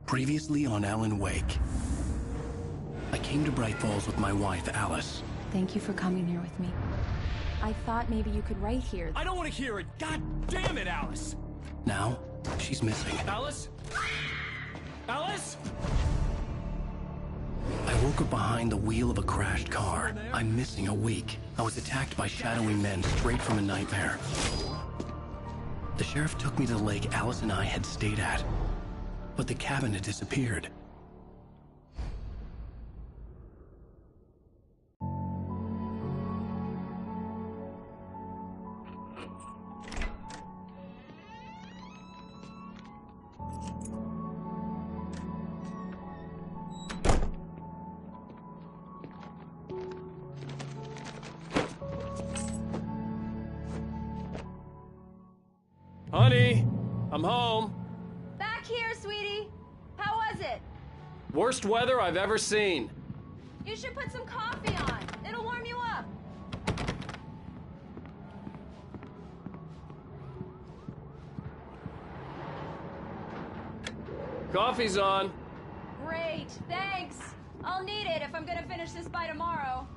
Previously on Alan Wake. I came to Bright Falls with my wife, Alice. Thank you for coming here with me. I thought maybe you could write here. I don't want to hear it! God damn it, Alice! Now, she's missing. Alice? Alice? I woke up behind the wheel of a crashed car. I'm missing a week. I was attacked by shadowy men straight from a nightmare. The sheriff took me to the lake Alice and I had stayed at. But the cabin had disappeared. Honey, I'm home. Back here, sweetie. How was it? Worst weather I've ever seen. You should put some coffee on. It'll warm you up. Coffee's on. Great, thanks. I'll need it if I'm gonna finish this by tomorrow.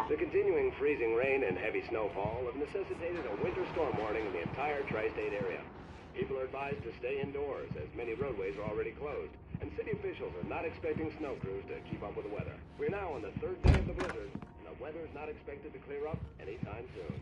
The continuing freezing rain and heavy snowfall have necessitated a winter storm warning in the entire tri-state area. People are advised to stay indoors as many roadways are already closed, and city officials are not expecting snow crews to keep up with the weather. We're now on the third day of the blizzard, and the weather is not expected to clear up anytime soon.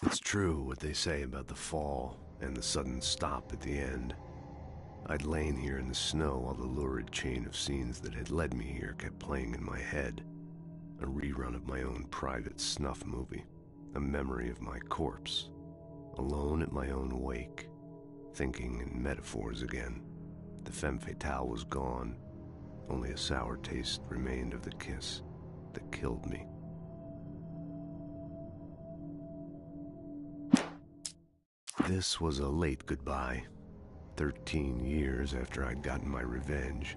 It's true what they say about the fall and the sudden stop at the end. I'd lain here in the snow while the lurid chain of scenes that had led me here kept playing in my head. A rerun of my own private snuff movie. A memory of my corpse. Alone at my own wake. Thinking in metaphors again. The femme fatale was gone. Only a sour taste remained of the kiss that killed me. This was a late goodbye. 13 years after I'd gotten my revenge,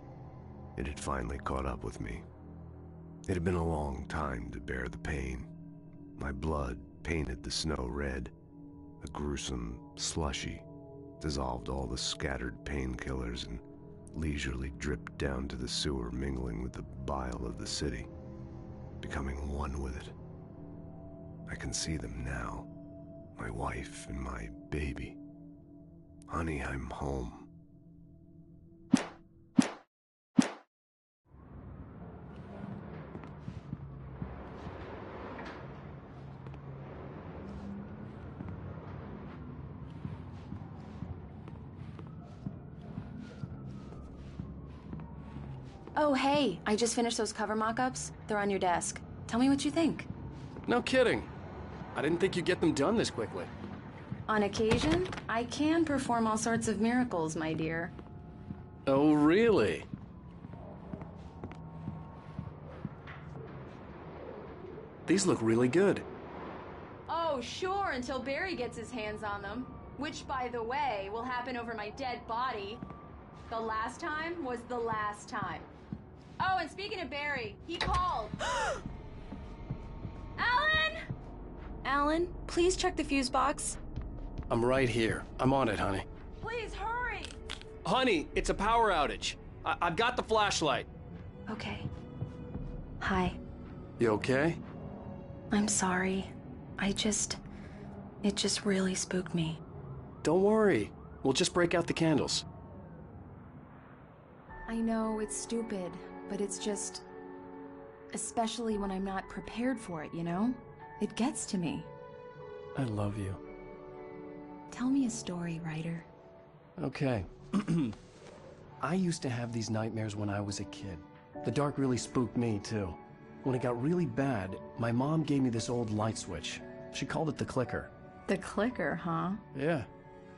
it had finally caught up with me. It had been a long time to bear the pain. My blood painted the snow red. A gruesome slushy dissolved all the scattered painkillers and leisurely dripped down to the sewer, mingling with the bile of the city, becoming one with it. I can see them now. My wife and my baby. Honey, I'm home. Oh, hey, I just finished those cover mock-ups. They're on your desk. Tell me what you think. No kidding. I didn't think you'd get them done this quickly. On occasion, I can perform all sorts of miracles, my dear. Oh, really? These look really good. Oh, sure, until Barry gets his hands on them. Which, by the way, will happen over my dead body. The last time was the last time. Oh, and speaking of Barry, he called. Alan! Alan, please check the fuse box. I'm right here. I'm on it, honey. Please, hurry! Honey, it's a power outage. I've got the flashlight. Okay. Hi. You okay? I'm sorry. It just really spooked me. Don't worry. We'll just break out the candles. I know it's stupid, but it's just... especially when I'm not prepared for it, you know? It gets to me. I love you. Tell me a story, writer. Okay. I used to have these nightmares when I was a kid. The dark really spooked me, too. When it got really bad, my mom gave me this old light switch. She called it the clicker. The clicker, huh? Yeah.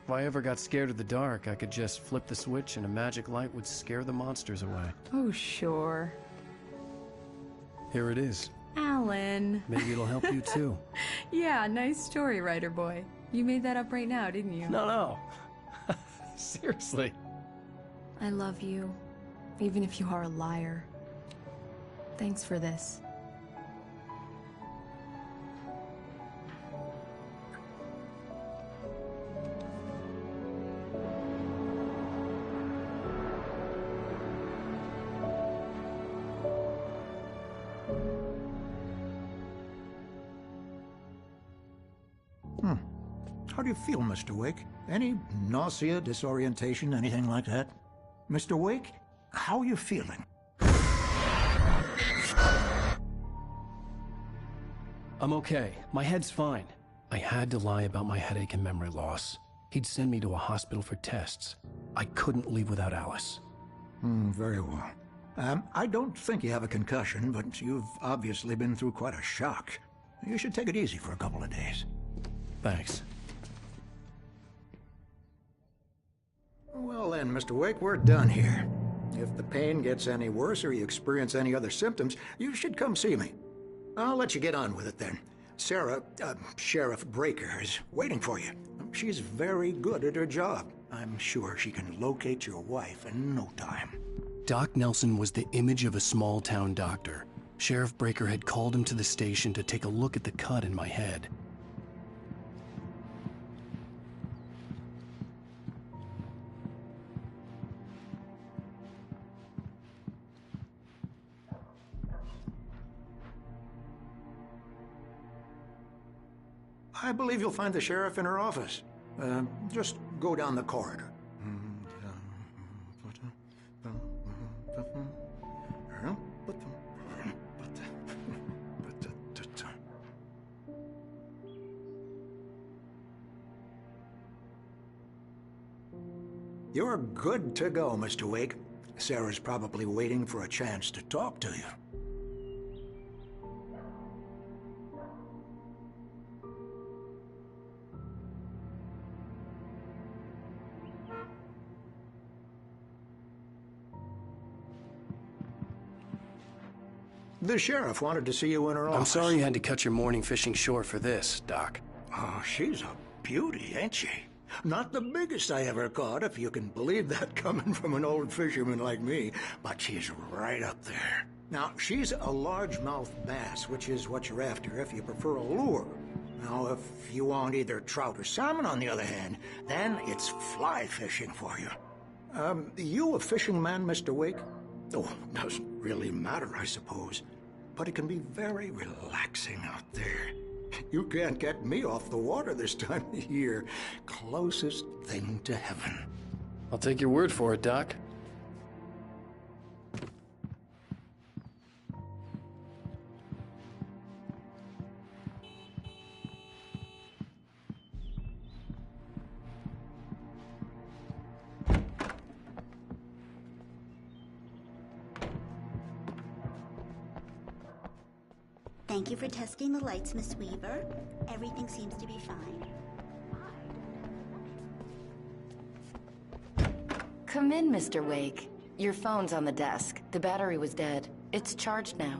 If I ever got scared of the dark, I could just flip the switch and a magic light would scare the monsters away. Oh, sure. Here it is. Alan. Maybe it'll help you, too. Yeah, nice story, writer boy. You made that up right now, didn't you? No. Seriously. I love you, even if you are a liar. Thanks for this. How do you feel, Mr. Wake? Any nausea, disorientation, anything like that? Mr. Wake, how are you feeling? I'm okay. My head's fine. I had to lie about my headache and memory loss. He'd send me to a hospital for tests. I couldn't leave without Alice. Very well. I don't think you have a concussion, but you've obviously been through quite a shock. You should take it easy for a couple of days. Thanks. Well then, Mr. Wake, we're done here. If the pain gets any worse or you experience any other symptoms, you should come see me. I'll let you get on with it then. Sarah, Sheriff Breaker, is waiting for you. She's very good at her job. I'm sure she can locate your wife in no time. Doc Nelson was the image of a small-town doctor. Sheriff Breaker had called him to the station to take a look at the cut in my head. I believe you'll find the sheriff in her office. Just go down the corridor. You're good to go, Mr. Wake. Sarah's probably waiting for a chance to talk to you. The sheriff wanted to see you in her office. I'm sorry you had to cut your morning fishing short for this, Doc. Oh, she's a beauty, ain't she? Not the biggest I ever caught, if you can believe that coming from an old fisherman like me, but she's right up there. Now, she's a largemouth bass, which is what you're after if you prefer a lure. Now, if you want either trout or salmon, on the other hand, then it's fly fishing for you. You a fishing man, Mr. Wake? Oh, doesn't really matter, I suppose. But it can be very relaxing out there. You can't get me off the water this time of year. Closest thing to heaven. I'll take your word for it, Doc. Thank you for testing the lights, Miss Weaver. Everything seems to be fine. Come in, Mr. Wake. Your phone's on the desk. The battery was dead. It's charged now.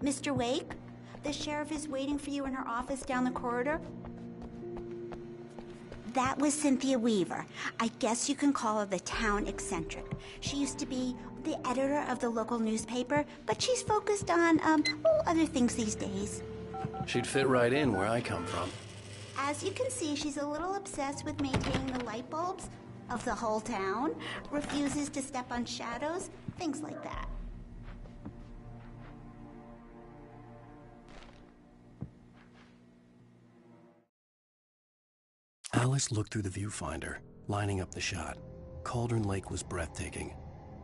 Mr. Wake, the sheriff is waiting for you in her office down the corridor. That was Cynthia Weaver. I guess you can call her the town eccentric. She used to be the editor of the local newspaper, but she's focused on, other things these days. She'd fit right in where I come from. As you can see, she's a little obsessed with maintaining the light bulbs of the whole town, refuses to step on shadows, things like that. Alice looked through the viewfinder, lining up the shot. Cauldron Lake was breathtaking.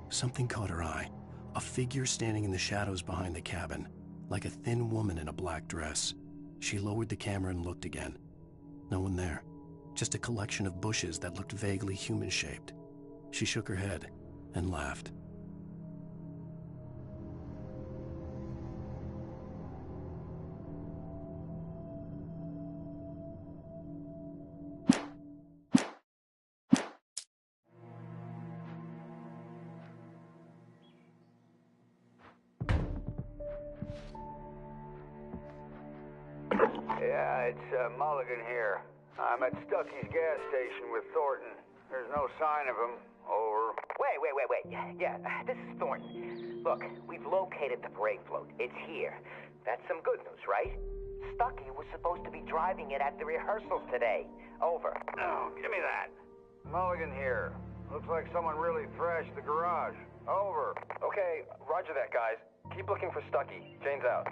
Something caught her eye. A figure standing in the shadows behind the cabin, like a thin woman in a black dress. She lowered the camera and looked again. No one there. Just a collection of bushes that looked vaguely human-shaped. She shook her head and laughed. Yeah, it's Mulligan here. I'm at Stucky's gas station with Thornton. There's no sign of him. Over. Wait. Yeah, this is Thornton. Look, we've located the brake float. It's here. That's some good news, right? Stucky was supposed to be driving it at the rehearsals today. Over. Oh, give me that. Mulligan here. Looks like someone really thrashed the garage. Over. Okay, roger that, guys. Keep looking for Stucky. Jane's out.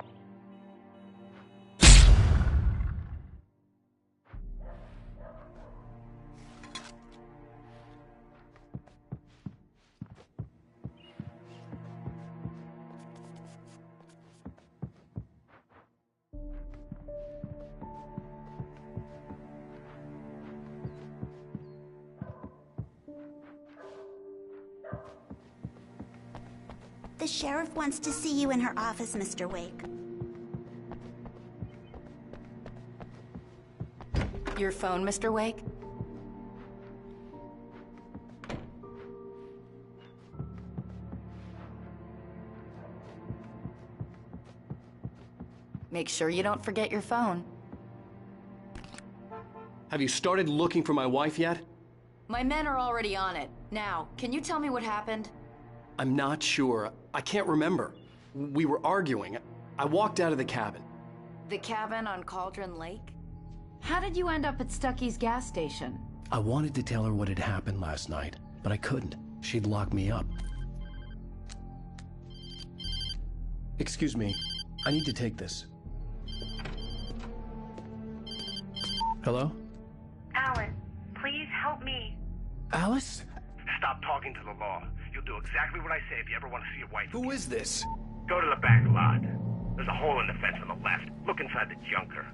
The sheriff wants to see you in her office, Mr. Wake. Your phone, Mr. Wake? Make sure you don't forget your phone. Have you started looking for my wife yet? My men are already on it. Now, can you tell me what happened? I'm not sure. I can't remember. We were arguing. I walked out of the cabin. The cabin on Cauldron Lake? How did you end up at Stucky's gas station? I wanted to tell her what had happened last night, but I couldn't. She'd lock me up. Excuse me. I need to take this. Hello? Alan, please help me. Alice? Stop talking to the law. You'll do exactly what I say if you ever want to see your wife. Who is this? Go to the back lot. There's a hole in the fence on the left. Look inside the junker.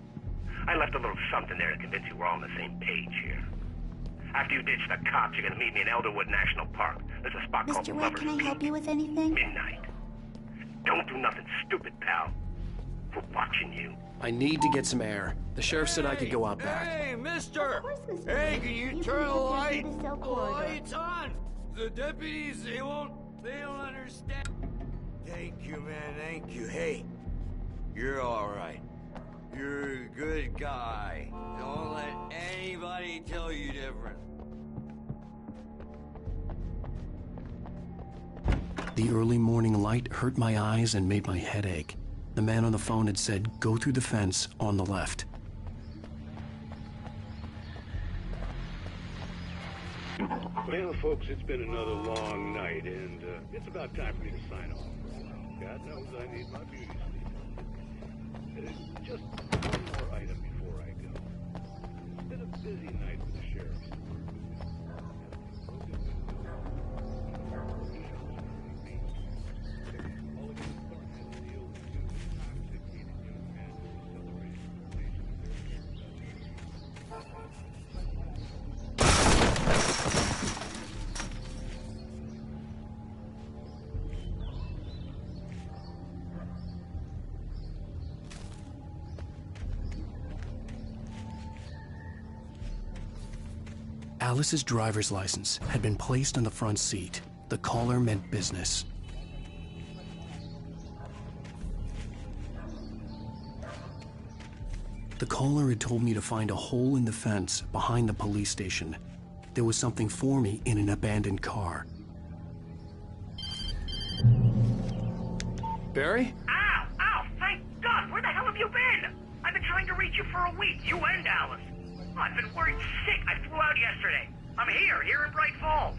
I left a little something there to convince you we're all on the same page here. After you ditch the cops, you're gonna meet me in Elderwood National Park. There's a spot called Mr. Wake, Lover's can I Peak. help you with anything? Midnight. Don't do nothing stupid, pal. We're watching you. I need to get some air. The sheriff said I could go out back. Hey, mister! Of course, Mr. Hey, Wake. can you can turn the leave light? through the cell The corridor. light's on! The deputies, they don't understand. Thank you, man, thank you. Hey, you're all right. You're a good guy. Don't let anybody tell you different. The early morning light hurt my eyes and made my head ache. The man on the phone had said, go through the fence on the left. Well, folks, it's been another long night, and it's about time for me to sign off for a while. God knows I need my beauty sleep. Just one more item before I go. It's been a busy night for the sheriff. Alice's driver's license had been placed on the front seat. The caller meant business. The caller had told me to find a hole in the fence behind the police station. There was something for me in an abandoned car. Barry? Ow! Ow! Thank God! Where the hell have you been? I've been trying to reach you for a week, you and Alice. Oh, I've been worried sick. I flew out yesterday. I'm here in Bright Falls.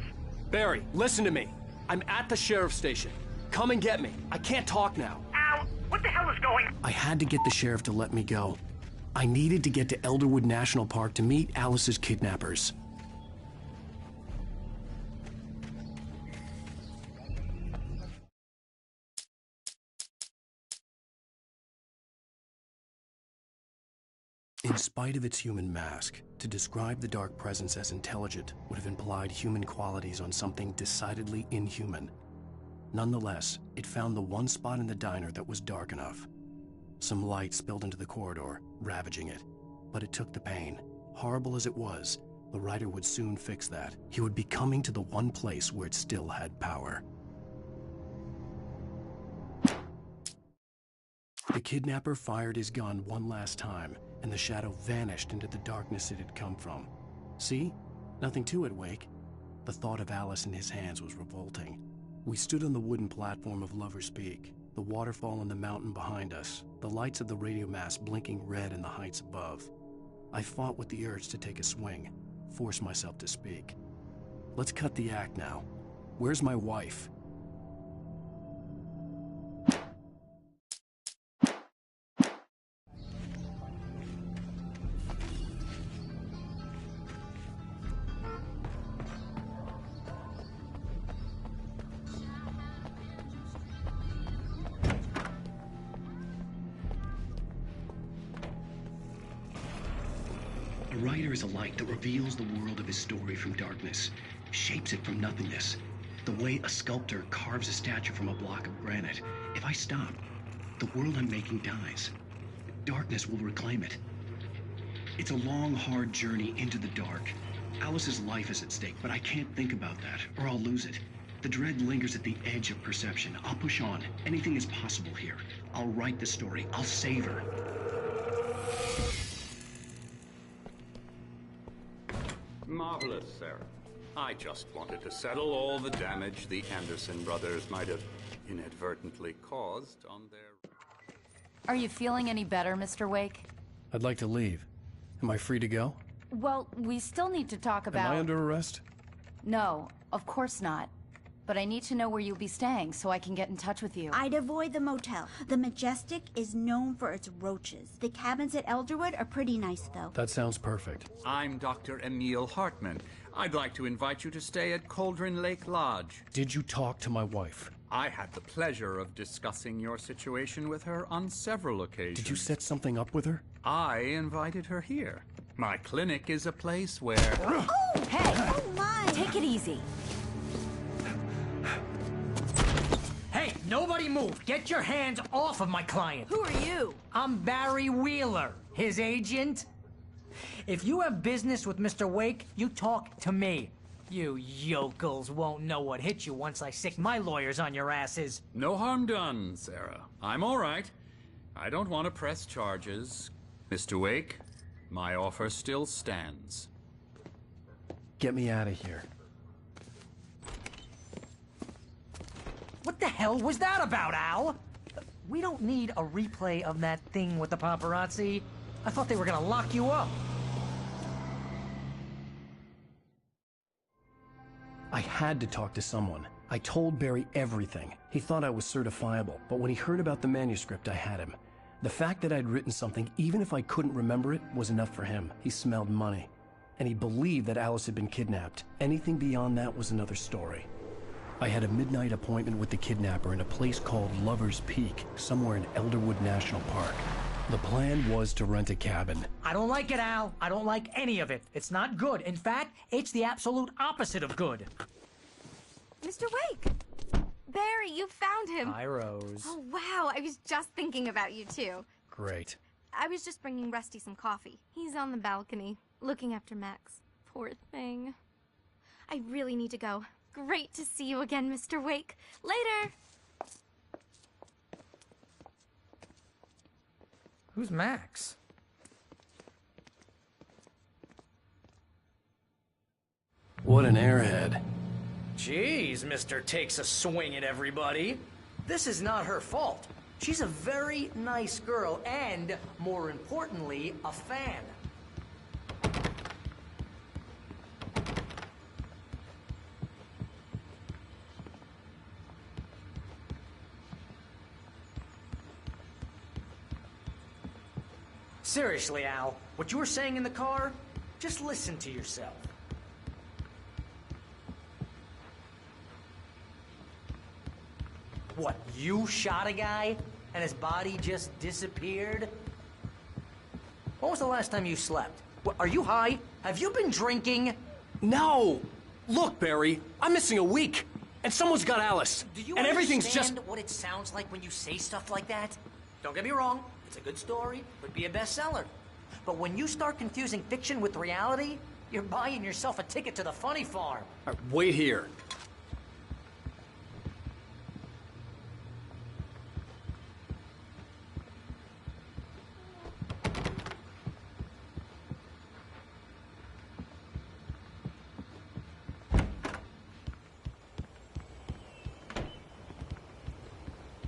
Barry, listen to me. I'm at the sheriff's station. Come and get me. I can't talk now. Al, what the hell is going on? I had to get the sheriff to let me go. I needed to get to Elderwood National Park to meet Alice's kidnappers. In spite of its human mask, to describe the dark presence as intelligent would have implied human qualities on something decidedly inhuman. Nonetheless, it found the one spot in the diner that was dark enough. Some light spilled into the corridor, ravaging it. But it took the pain. Horrible as it was, the writer would soon fix that. He would be coming to the one place where it still had power. The kidnapper fired his gun one last time, and the shadow vanished into the darkness it had come from. See? Nothing to it, Wake. The thought of Alice in his hands was revolting. We stood on the wooden platform of Lover's Peak, the waterfall on the mountain behind us, the lights of the radio mast blinking red in the heights above. I fought with the urge to take a swing, force myself to speak. Let's cut the act now. Where's my wife? A writer is a light that reveals the world of his story from darkness, shapes it from nothingness. The way a sculptor carves a statue from a block of granite. If I stop, the world I'm making dies. Darkness will reclaim it. It's a long, hard journey into the dark. Alice's life is at stake, but I can't think about that, or I'll lose it. The dread lingers at the edge of perception. I'll push on. Anything is possible here. I'll write the story. I'll save her. Marvelous, Sarah. I just wanted to settle all the damage the Anderson brothers might have inadvertently caused on their... Are you feeling any better, Mr. Wake? I'd like to leave. Am I free to go? Well, we still need to talk about... Am I under arrest? No, of course not. But I need to know where you'll be staying so I can get in touch with you. I'd avoid the motel. The Majestic is known for its roaches. The cabins at Elderwood are pretty nice, though. That sounds perfect. I'm Dr. Emil Hartman. I'd like to invite you to stay at Cauldron Lake Lodge. Did you talk to my wife? I had the pleasure of discussing your situation with her on several occasions. Did you set something up with her? I invited her here. My clinic is a place where... Oh! Hey! Oh, my! Take it easy. Hey, nobody move! Get your hands off of my client! Who are you? I'm Barry Wheeler, his agent. If you have business with Mr. Wake, you talk to me. You yokels won't know what hit you once I sick my lawyers on your asses. No harm done, Sarah. I'm all right. I don't want to press charges. Mr. Wake, my offer still stands. Get me out of here. What the hell was that about, Al? We don't need a replay of that thing with the paparazzi. I thought they were gonna lock you up. I had to talk to someone. I told Barry everything. He thought I was certifiable, but when he heard about the manuscript, I had him. The fact that I'd written something, even if I couldn't remember it, was enough for him. He smelled money. And he believed that Alice had been kidnapped. Anything beyond that was another story. I had a midnight appointment with the kidnapper in a place called Lover's Peak, somewhere in Elderwood National Park. The plan was to rent a cabin. I don't like it, Al. I don't like any of it. It's not good. In fact, it's the absolute opposite of good. Mr. Wake! Barry, you found him! Hi, Rose. Oh, wow. I was just thinking about you, too. Great. I was just bringing Rusty some coffee. He's on the balcony, looking after Max. Poor thing. I really need to go. Great to see you again, Mr. Wake. Later! Who's Max? What an airhead. Jeez, Mr. Takes a swing at everybody. This is not her fault. She's a very nice girl and, more importantly, a fan. Seriously, Al, what you were saying in the car, just listen to yourself. What, you shot a guy and his body just disappeared? When was the last time you slept? What, are you high? Have you been drinking? No! Look, Barry, I'm missing a week, and someone's got Alice. Do you and everything's understand just... what it sounds like when you say stuff like that? Don't get me wrong, it's a good story, would be a bestseller. But when you start confusing fiction with reality, you're buying yourself a ticket to the funny farm. All right, wait here.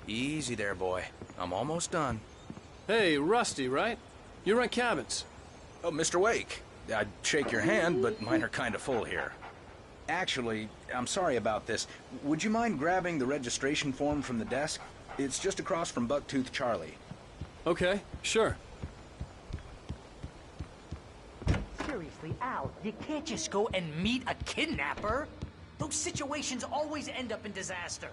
Easy there, boy. I'm almost done. Hey, Rusty, right? You rent cabins. Oh, Mr. Wake. I'd shake your hand, but mine are kind of full here. Actually, I'm sorry about this. Would you mind grabbing the registration form from the desk? It's just across from Bucktooth Charlie. Okay, sure. Seriously, Al, you can't just go and meet a kidnapper. Those situations always end up in disaster.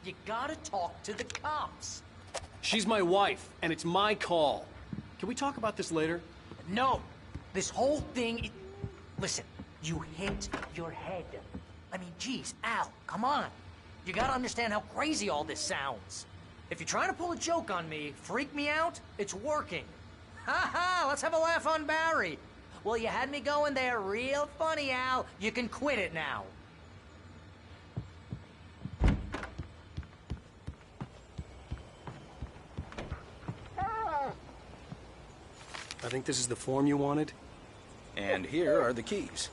You gotta talk to the cops. She's my wife, and it's my call. Can we talk about this later? No. This whole thing... Listen, you hit your head. I mean, geez, Al, come on. You gotta understand how crazy all this sounds. If you're trying to pull a joke on me, freak me out, it's working. Ha ha, let's have a laugh on Barry. Well, you had me going there real funny, Al. You can quit it now. I think this is the form you wanted. And here are the keys.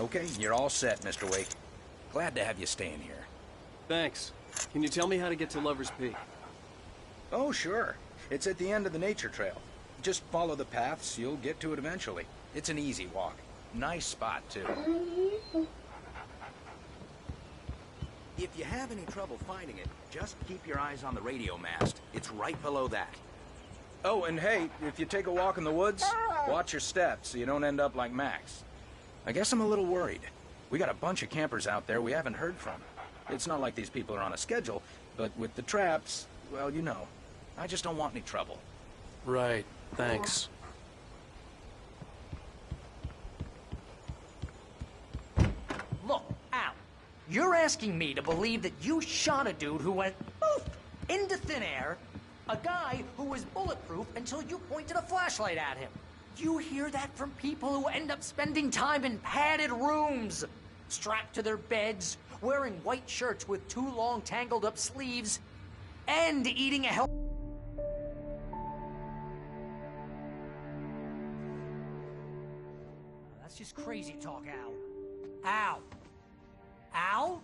Okay, you're all set, Mr. Wake. Glad to have you staying here. Thanks. Can you tell me how to get to Lover's Peak? Oh, sure. It's at the end of the nature trail. Just follow the paths, you'll get to it eventually. It's an easy walk. Nice spot, too. If you have any trouble finding it, just keep your eyes on the radio mast. It's right below that. Oh, and hey, if you take a walk in the woods, watch your steps so you don't end up like Max. I guess I'm a little worried. We got a bunch of campers out there we haven't heard from. It's not like these people are on a schedule, but with the traps, well, you know. I just don't want any trouble. Right, thanks. Look, Al, you're asking me to believe that you shot a dude who went poof into thin air, a guy who was bulletproof until you pointed a flashlight at him. You hear that from people who end up spending time in padded rooms, strapped to their beds, wearing white shirts with too long tangled up sleeves, and eating a That's just crazy talk, Al. Al? Al?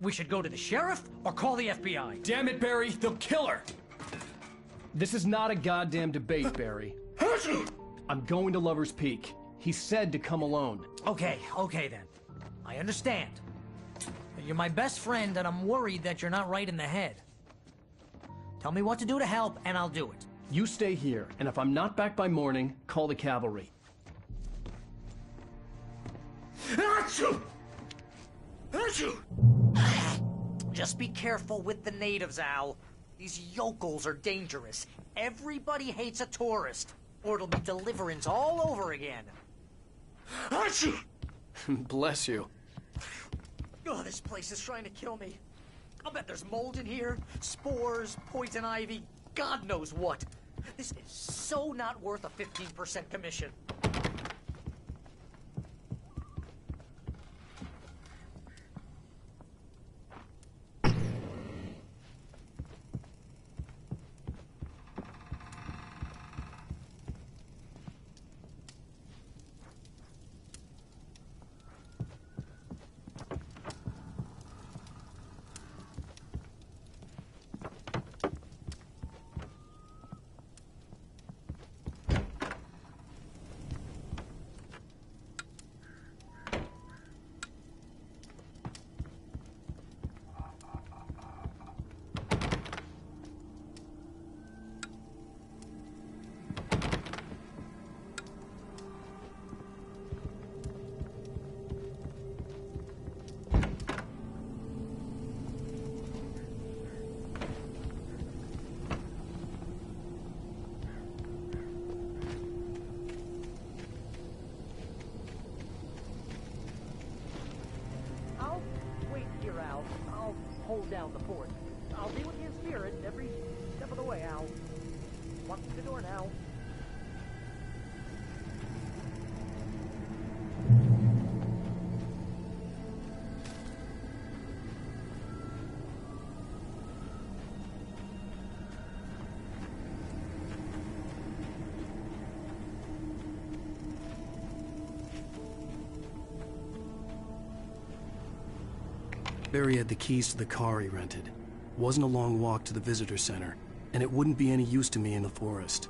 We should go to the sheriff or call the FBI. Damn it, Barry, they'll kill her! This is not a goddamn debate, Barry. I'm going to Lover's Peak. He said to come alone. Okay then. I understand. You're my best friend, and I'm worried that you're not right in the head. Tell me what to do to help, and I'll do it. You stay here, and if I'm not back by morning, call the cavalry. Achoo! Achoo! Just be careful with the natives, Al. These yokels are dangerous. Everybody hates a tourist, or it'll be Deliverance all over again. Achoo! Bless you. Oh, this place is trying to kill me. I'll bet there's mold in here, spores, poison ivy, God knows what. This is so not worth a 15% commission. hold down the fort. I'll be with you in spirit every step of the way, Al. Walk through the door now. Barry had the keys to the car he rented. Wasn't a long walk to the visitor center, and it wouldn't be any use to me in the forest.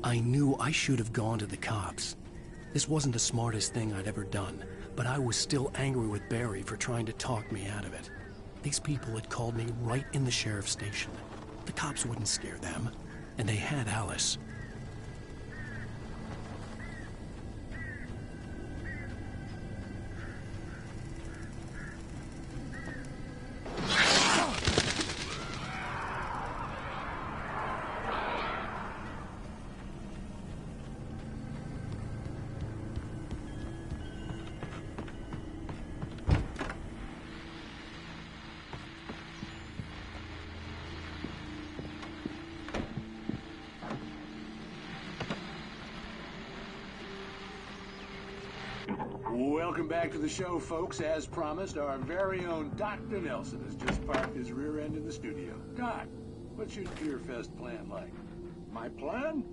I knew I should have gone to the cops. This wasn't the smartest thing I'd ever done, but I was still angry with Barry for trying to talk me out of it. These people had called me right in the sheriff's station. The cops wouldn't scare them, and they had Alice. Welcome back to the show, folks. As promised, our very own Dr. Nelson has just parked his rear end in the studio. Doc, what's your Beer Fest plan like? My plan?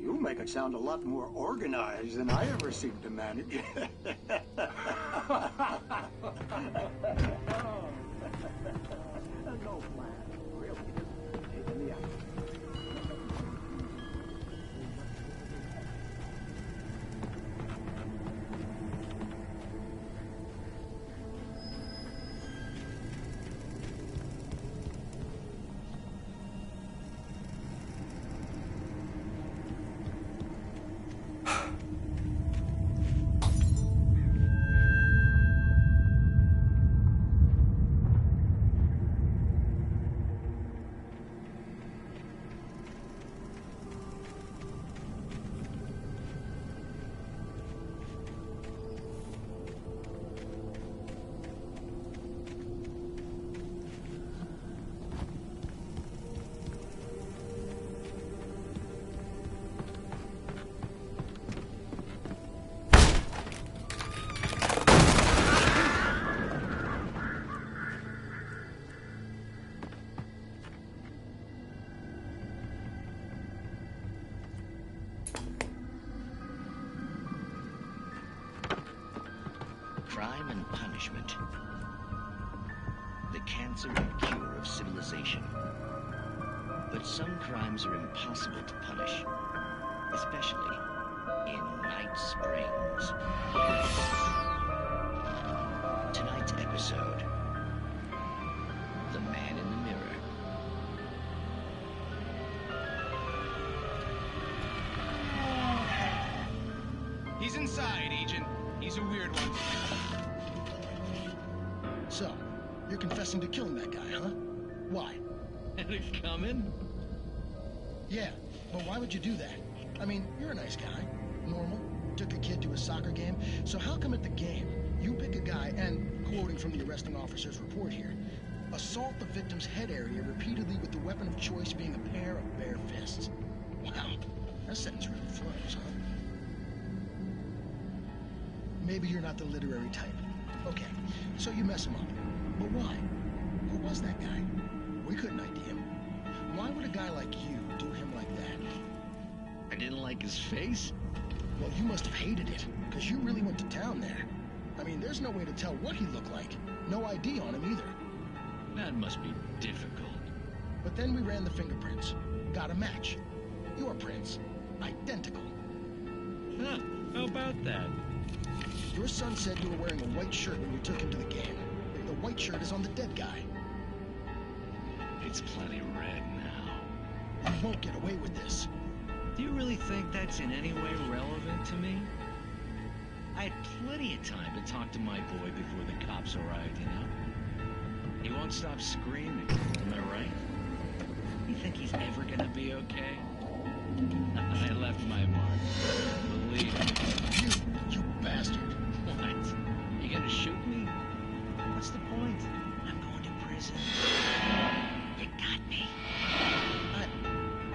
You make it sound a lot more organized than I ever seem to manage. No plan. Really, just taking the action. Crime and punishment. The cancer and cure of civilization. But some crimes are impossible to punish, especially in Night Springs. Tonight's episode, The Man in the Mirror. He's inside, Agent. He's a weird one. So, you're confessing to killing that guy, huh? Why? Had it coming? Yeah, but why would you do that? I mean, you're a nice guy. Normal. Took a kid to a soccer game. So how come at the game, you pick a guy and, quoting from the arresting officer's report here, assault the victim's head area repeatedly with the weapon of choice being a pair of bare fists? Wow, that sentence really flows, huh? Maybe you're not the literary type. Okay, so you mess him up. But why? Who was that guy? We couldn't ID him. Why would a guy like you do him like that? I didn't like his face? Well, you must have hated it, because you really went to town there. I mean, there's no way to tell what he looked like. No ID on him either. That must be difficult. But then we ran the fingerprints. Got a match. Your prints. Identical. Huh, how about that? Your son said you were wearing a white shirt when you took him to the game. The white shirt is on the dead guy. It's plenty red now. You won't get away with this. Do you really think that's in any way relevant to me? I had plenty of time to talk to my boy before the cops arrived, you know? He won't stop screaming, am I right? You think he's ever gonna be okay? I left my mark. Believe me. You bastard. What? You gonna shoot me? What's the point? I'm going to prison. You got me.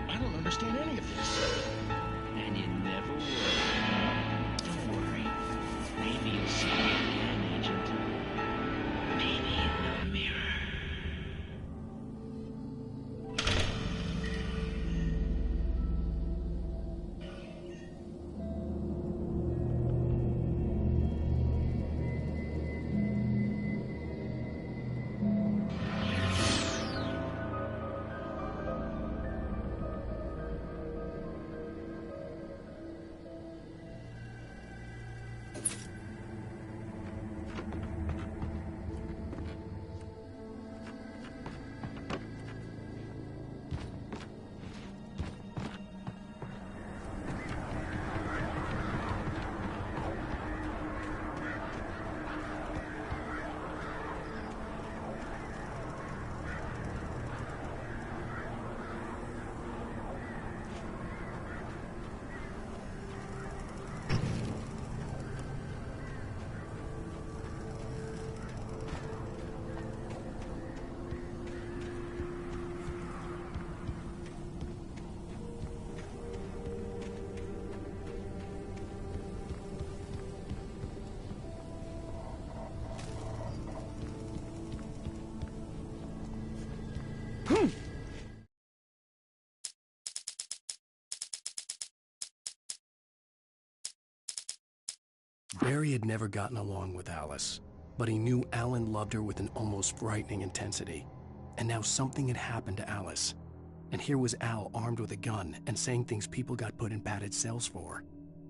I don't understand any of this. And you never will. Don't worry. Maybe you'll see me again, Agent. Maybe in the mirror. Barry had never gotten along with Alice, but he knew Alan loved her with an almost frightening intensity. And now something had happened to Alice. And here was Al armed with a gun and saying things people got put in padded cells for.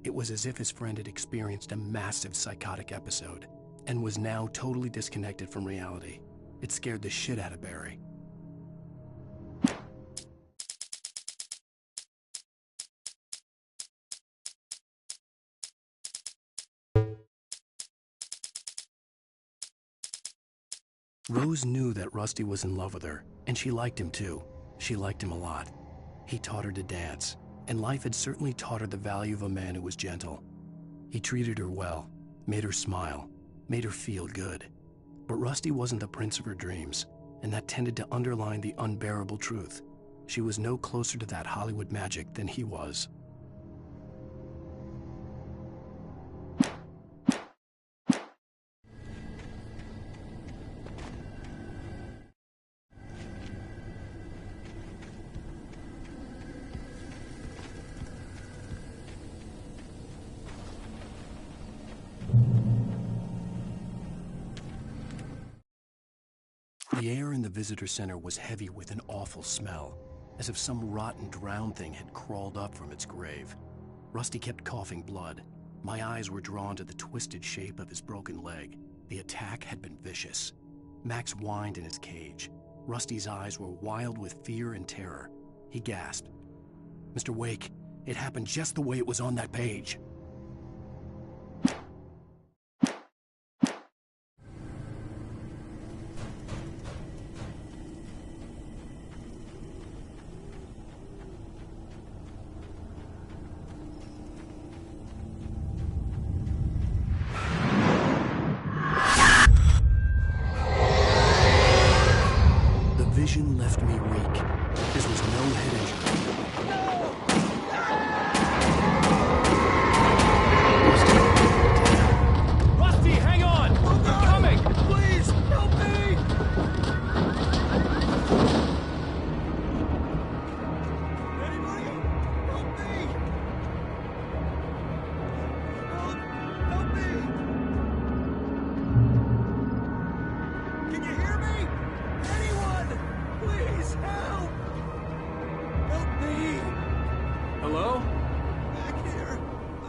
It was as if his friend had experienced a massive psychotic episode and was now totally disconnected from reality. It scared the shit out of Barry. Rose knew that Rusty was in love with her, and she liked him too. She liked him a lot. He taught her to dance, and life had certainly taught her the value of a man who was gentle. He treated her well, made her smile, made her feel good. But Rusty wasn't the prince of her dreams, and that tended to underline the unbearable truth. She was no closer to that Hollywood magic than he was. The air in the visitor center was heavy with an awful smell, as if some rotten drowned thing had crawled up from its grave. Rusty kept coughing blood. My eyes were drawn to the twisted shape of his broken leg. The attack had been vicious. Max whined in his cage. Rusty's eyes were wild with fear and terror. He gasped. "Mr. Wake, it happened just the way it was on that page." Vision left me weak. This was no head injury. Rusty, hang on! They're coming! Please, help me! Anybody? Help me! Help me! Can you hear me? Anyone! Please, help! Help me! Hello? Back here!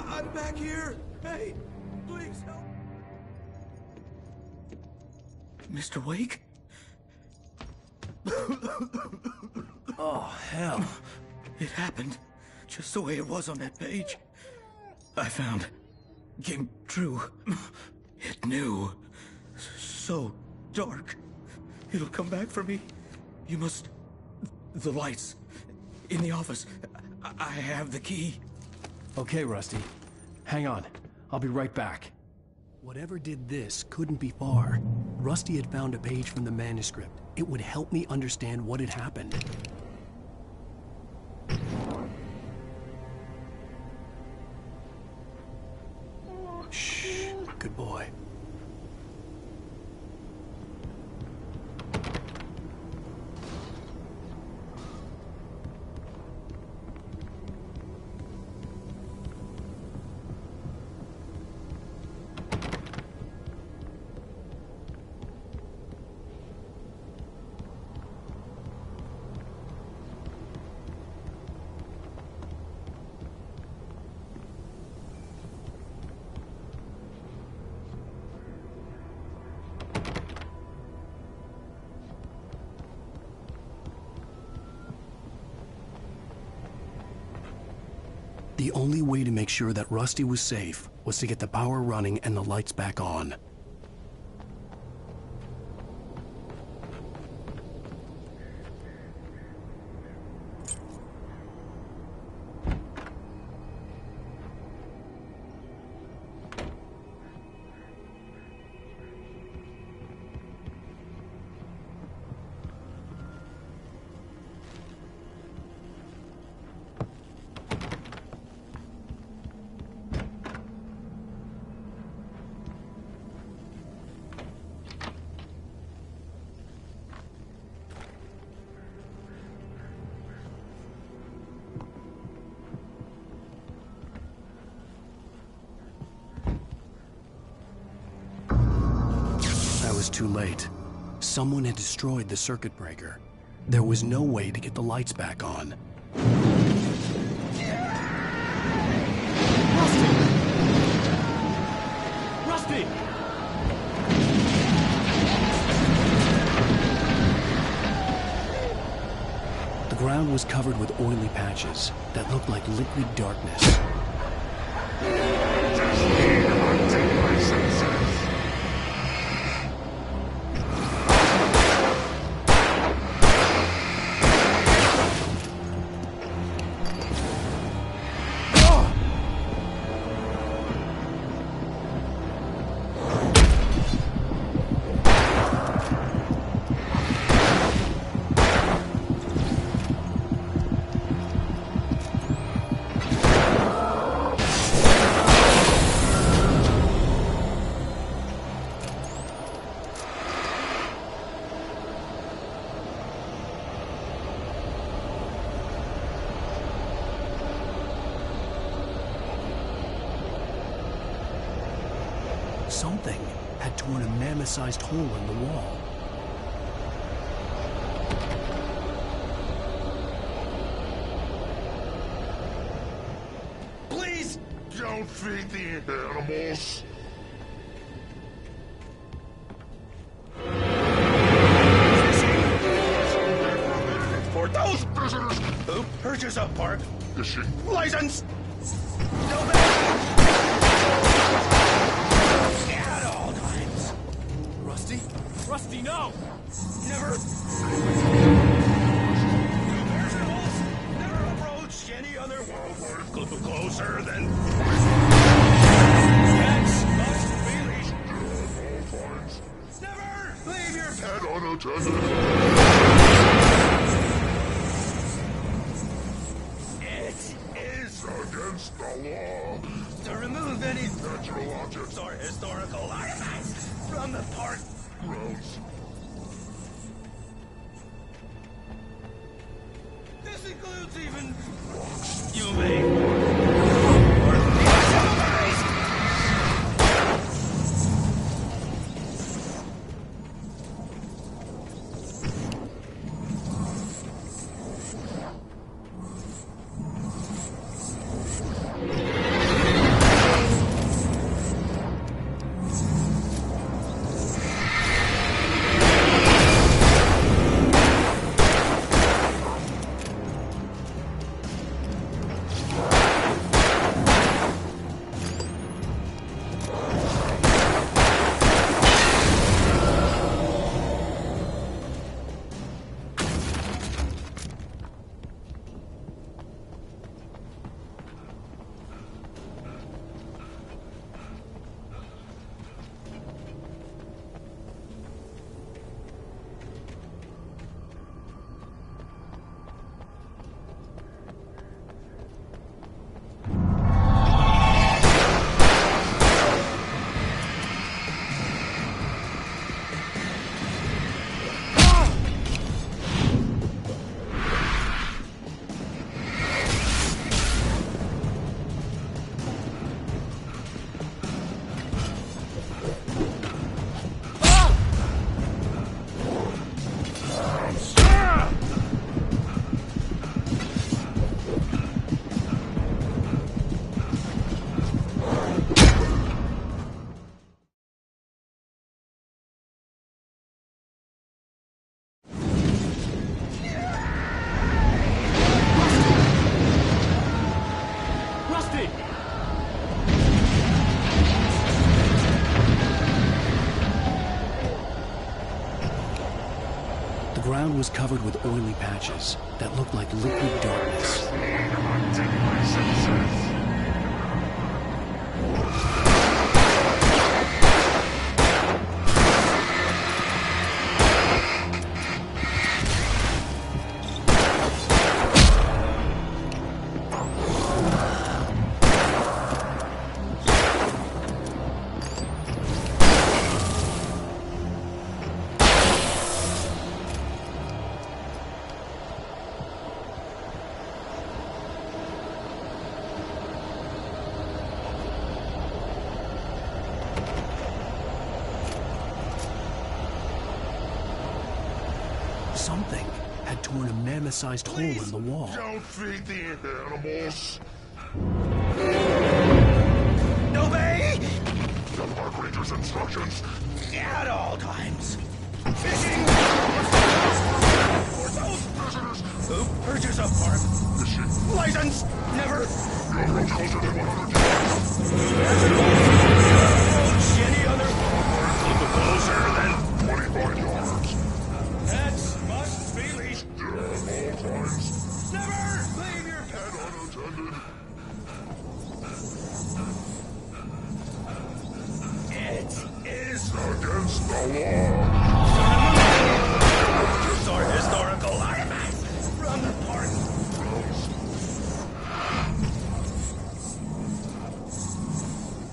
I'm back here! Hey, please help! Mr. Wake? Oh, hell. It happened just the way it was on that page. I found. Came true. It knew. So dark. It'll come back for me. You must... The lights. In the office. I have the key. Okay, Rusty. Hang on. I'll be right back. Whatever did this couldn't be far. Rusty had found a page from the manuscript. It would help me understand what had happened. Shh. Good boy. The only way to make sure that Rusty was safe was to get the power running and the lights back on. Was too late. Someone had destroyed the circuit breaker. There was no way to get the lights back on. Rusty! The ground was covered with oily patches that looked like liquid darkness. Something had torn a mammoth-sized hole in the wall. Please don't feed the animals. For those prisoners who purchase a park fishing license. Rusty, no! Never approach any other world closer than... Pets must be leashed. Never leave your pet unattended. It is against the law to remove any natural objects or historical artifacts from the park grounds. This includes even rocks you may ground was covered with oily patches that looked like liquid darkness. Something had torn a mammoth-sized hole in the wall. Don't feed the animals. Obey! The park ranger's instructions. At all times. Fishing! For those visitors who purchase a park. Fishing. License! Never. You approach closer than 100 yards. Approach any other. Closer than 25 yards. That must be least. At all times. Never leave your Head unattended. It is against the law. Or historical artifacts from the park.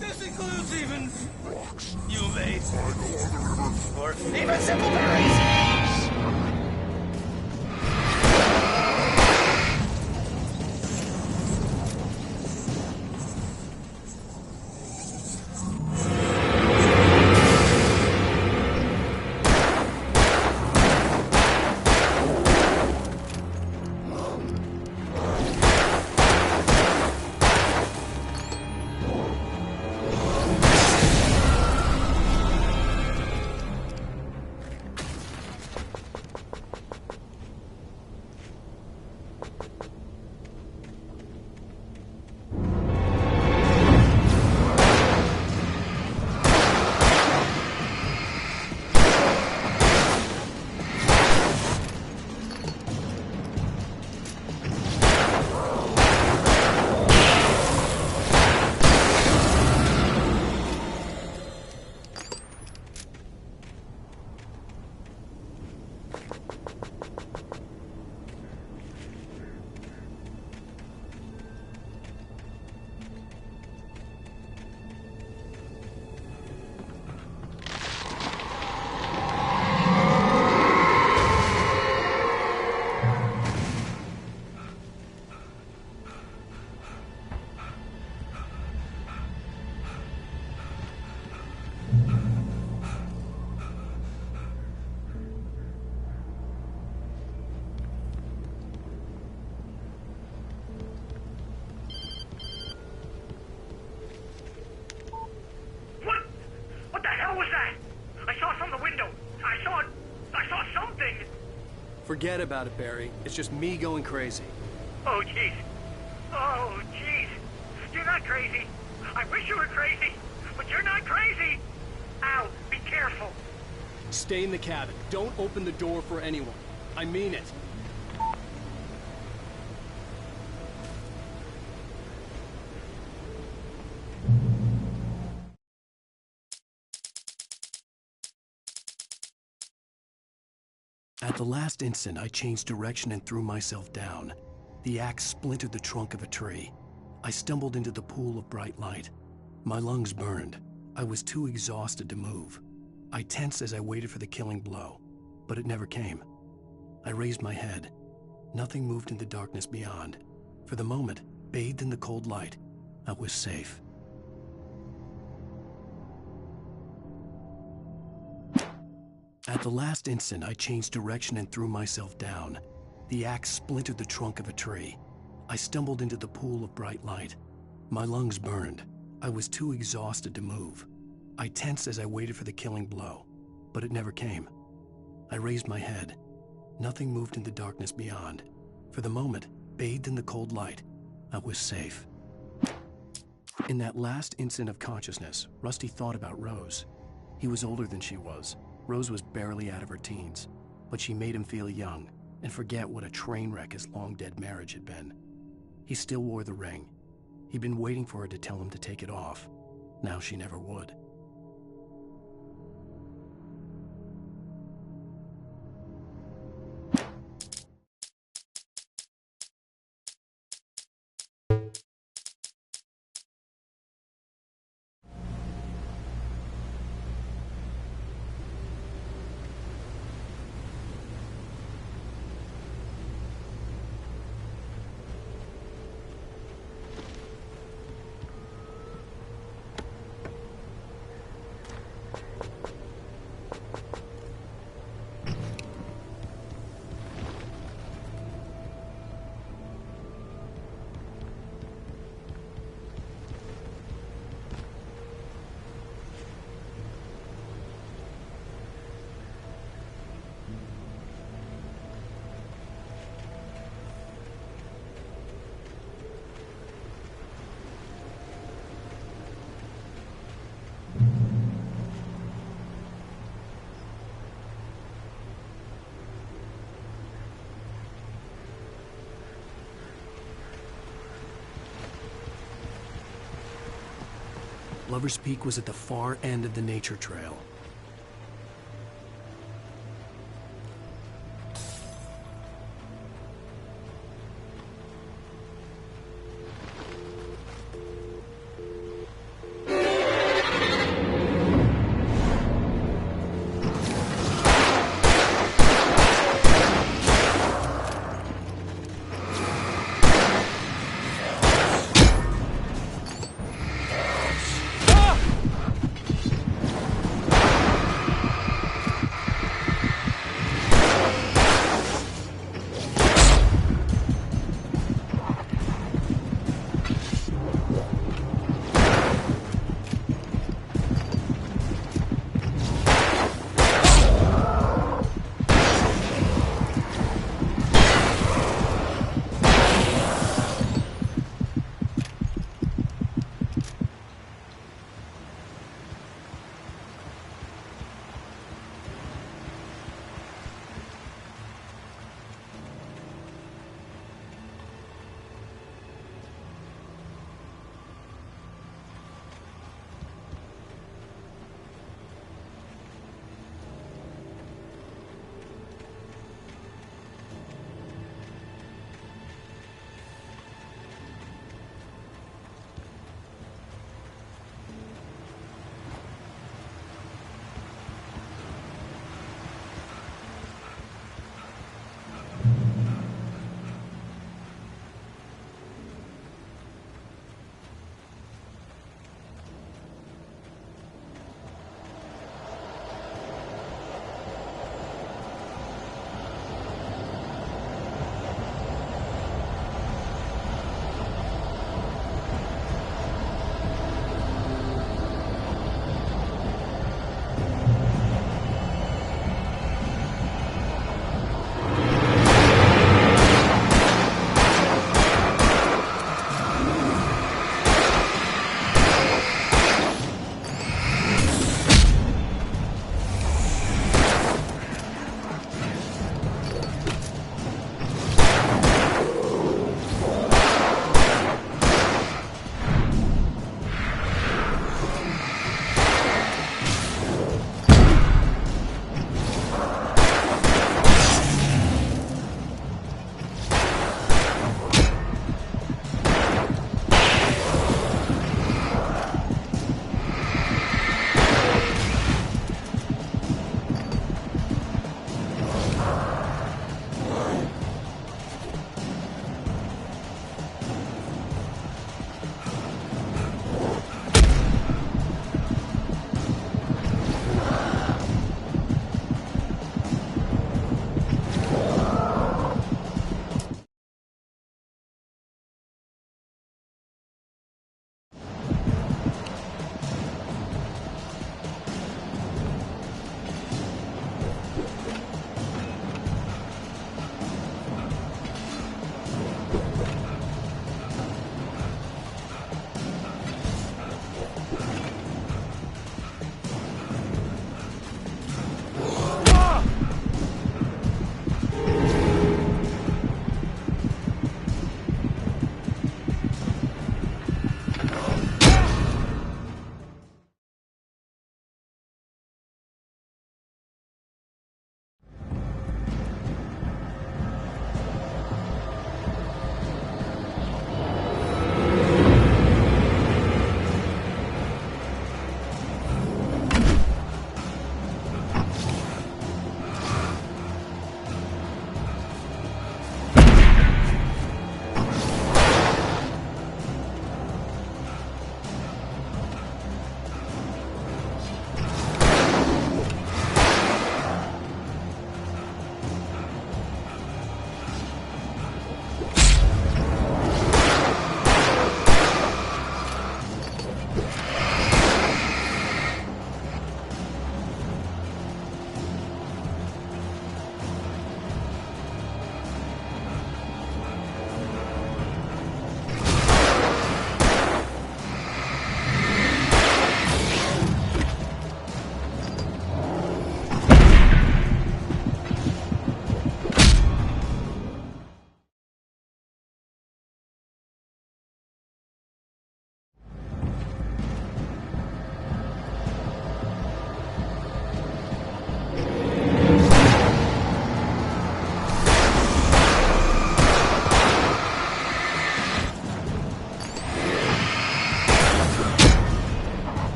This includes even rocks. You may. I go on the river. Or even simple berries. Forget about it, Barry. It's just me going crazy. Oh, jeez. Oh, jeez. You're not crazy. I wish you were crazy, but you're not crazy. Al, be careful. Stay in the cabin. Don't open the door for anyone. I mean it. At the last instant, I changed direction and threw myself down. The axe splintered the trunk of a tree. I stumbled into the pool of bright light. My lungs burned. I was too exhausted to move. I tensed as I waited for the killing blow, but it never came. I raised my head. Nothing moved in the darkness beyond. For the moment, bathed in the cold light, I was safe. At the last instant, I changed direction and threw myself down. The axe splintered the trunk of a tree. I stumbled into the pool of bright light. My lungs burned. I was too exhausted to move. I tensed as I waited for the killing blow, but it never came. I raised my head. Nothing moved in the darkness beyond. For the moment, bathed in the cold light, I was safe. In that last instant of consciousness, Rusty thought about Rose. He was older than she was. Rose was barely out of her teens. but she made him feel young and forget what a train wreck his long-dead marriage had been. He still wore the ring. He'd been waiting for her to tell him to take it off. Now she never would. Lover's Peak was at the far end of the nature trail.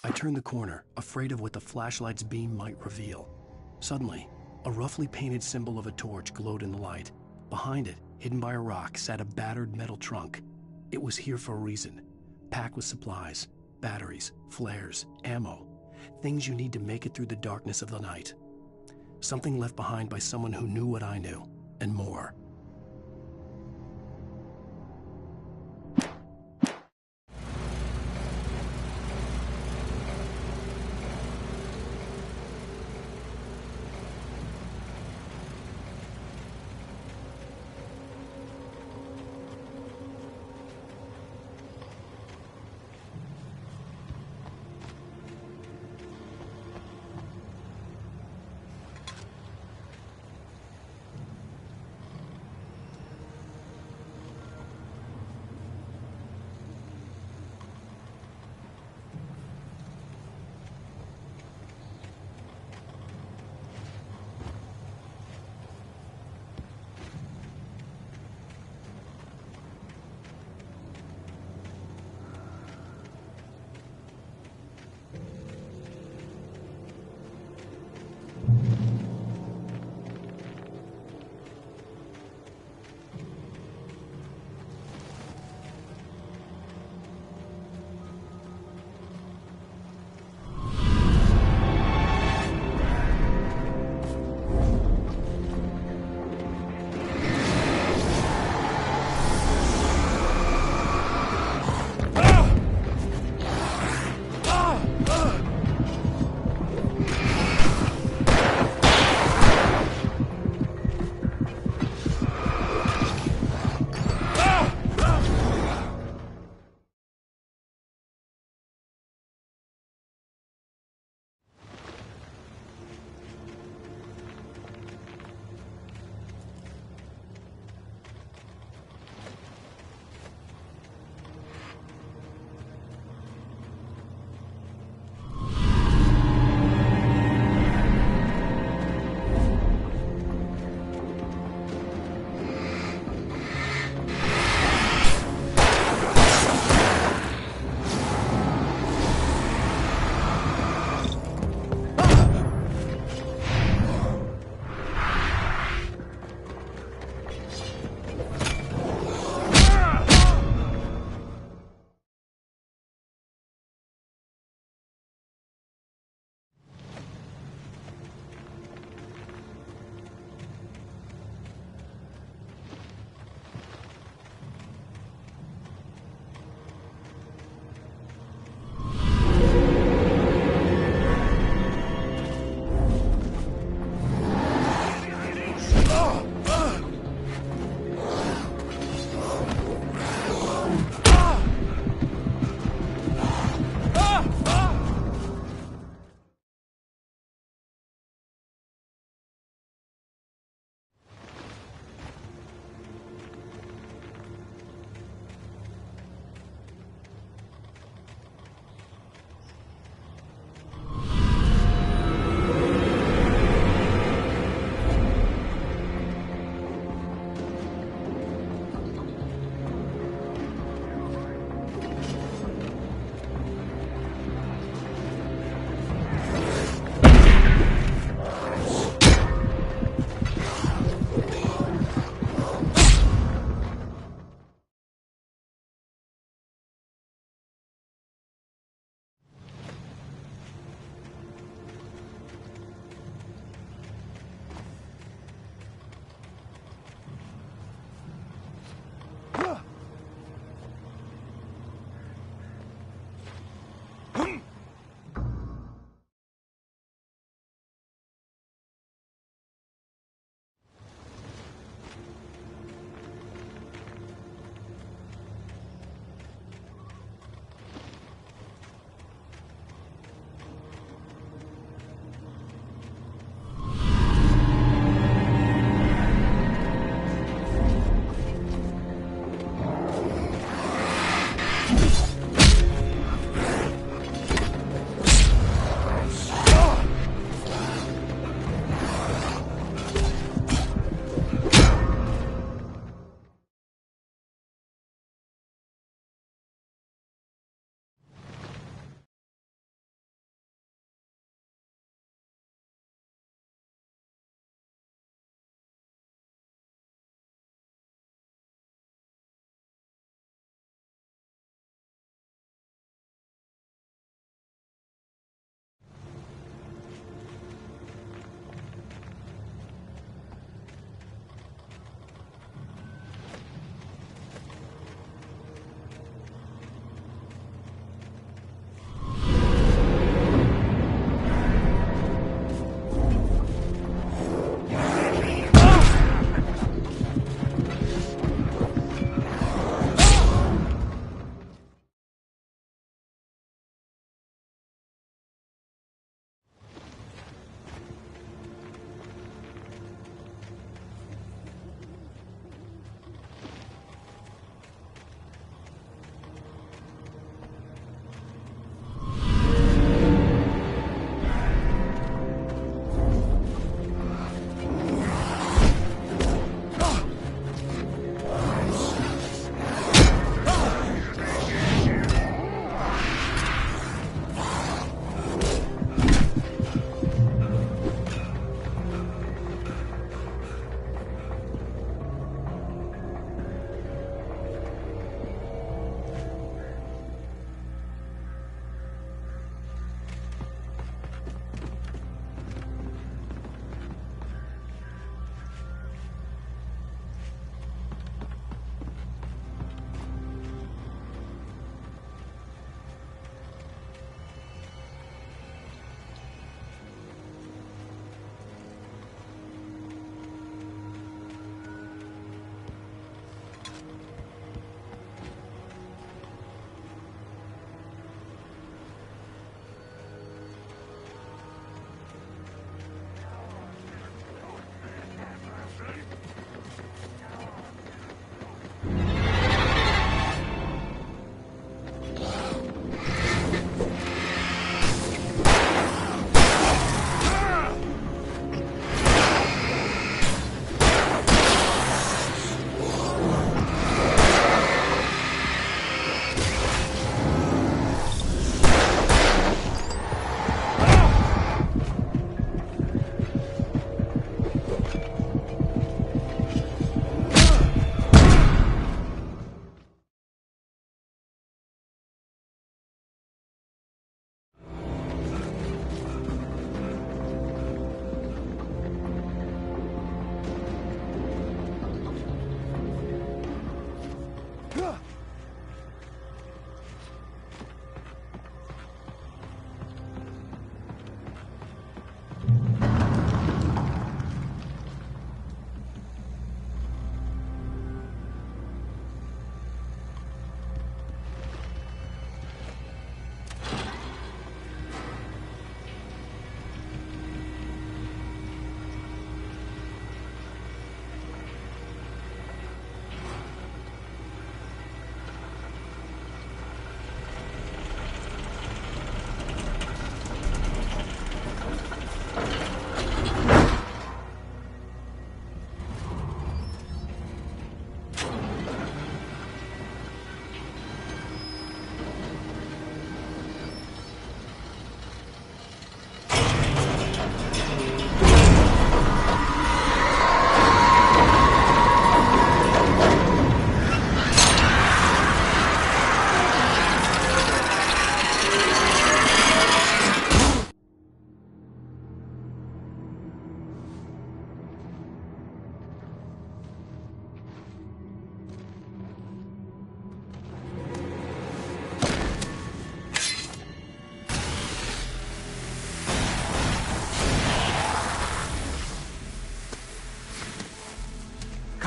I turned the corner, afraid of what the flashlight's beam might reveal. Suddenly, a roughly painted symbol of a torch glowed in the light. Behind it, hidden by a rock, sat a battered metal trunk. It was here for a reason, packed with supplies, batteries, flares, ammo, things you need to make it through the darkness of the night. Something left behind by someone who knew what I knew, and more.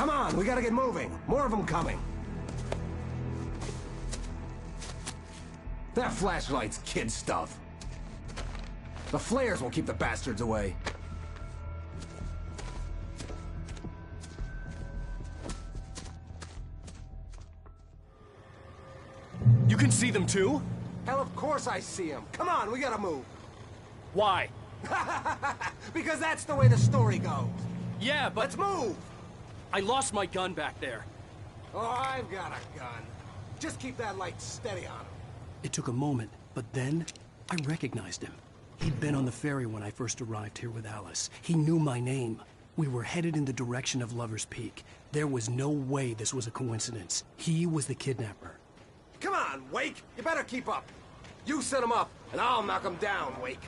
Come on, we gotta get moving. More of them coming. That flashlight's kid stuff. The flares will keep the bastards away. You can see them too? Hell, of course I see them. Come on, we gotta move. Why? Because that's the way the story goes. Yeah, but... Let's move! I lost my gun back there. Oh, I've got a gun. Just keep that light steady on him. It took a moment, but then I recognized him. He'd been on the ferry when I first arrived here with Alice. He knew my name. We were headed in the direction of Lover's Peak. There was no way this was a coincidence. He was the kidnapper. Come on, Wake! You better keep up. You set him up, and I'll knock him down, Wake.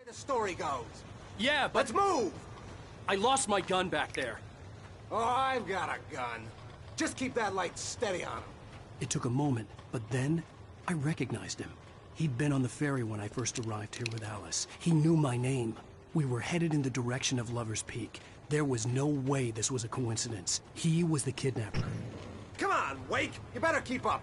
The story goes. Yeah, but... Let's move! I lost my gun back there. Oh, I've got a gun. Just keep that light steady on him. It took a moment, but then I recognized him. He'd been on the ferry when I first arrived here with Alice. He knew my name. We were headed in the direction of Lover's Peak. There was no way this was a coincidence. He was the kidnapper. Come on, Wake! You better keep up.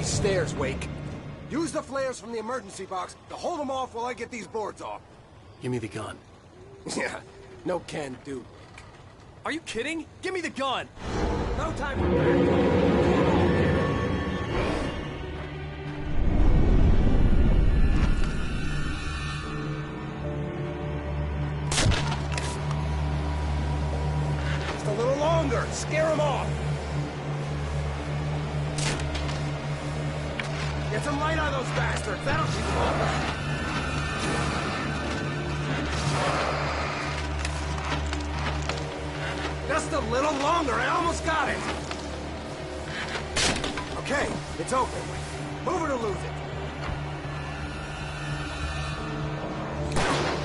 Stairs, Wake. Use the flares from the emergency box to hold them off while I get these boards off. Give me the gun. Yeah, no can do. Are you kidding? Give me the gun! No time for that. Just a little longer. Scare them off. Get some light on those bastards. That'll keep them off. Just a little longer. I almost got it. Okay, it's open. Move it or lose it.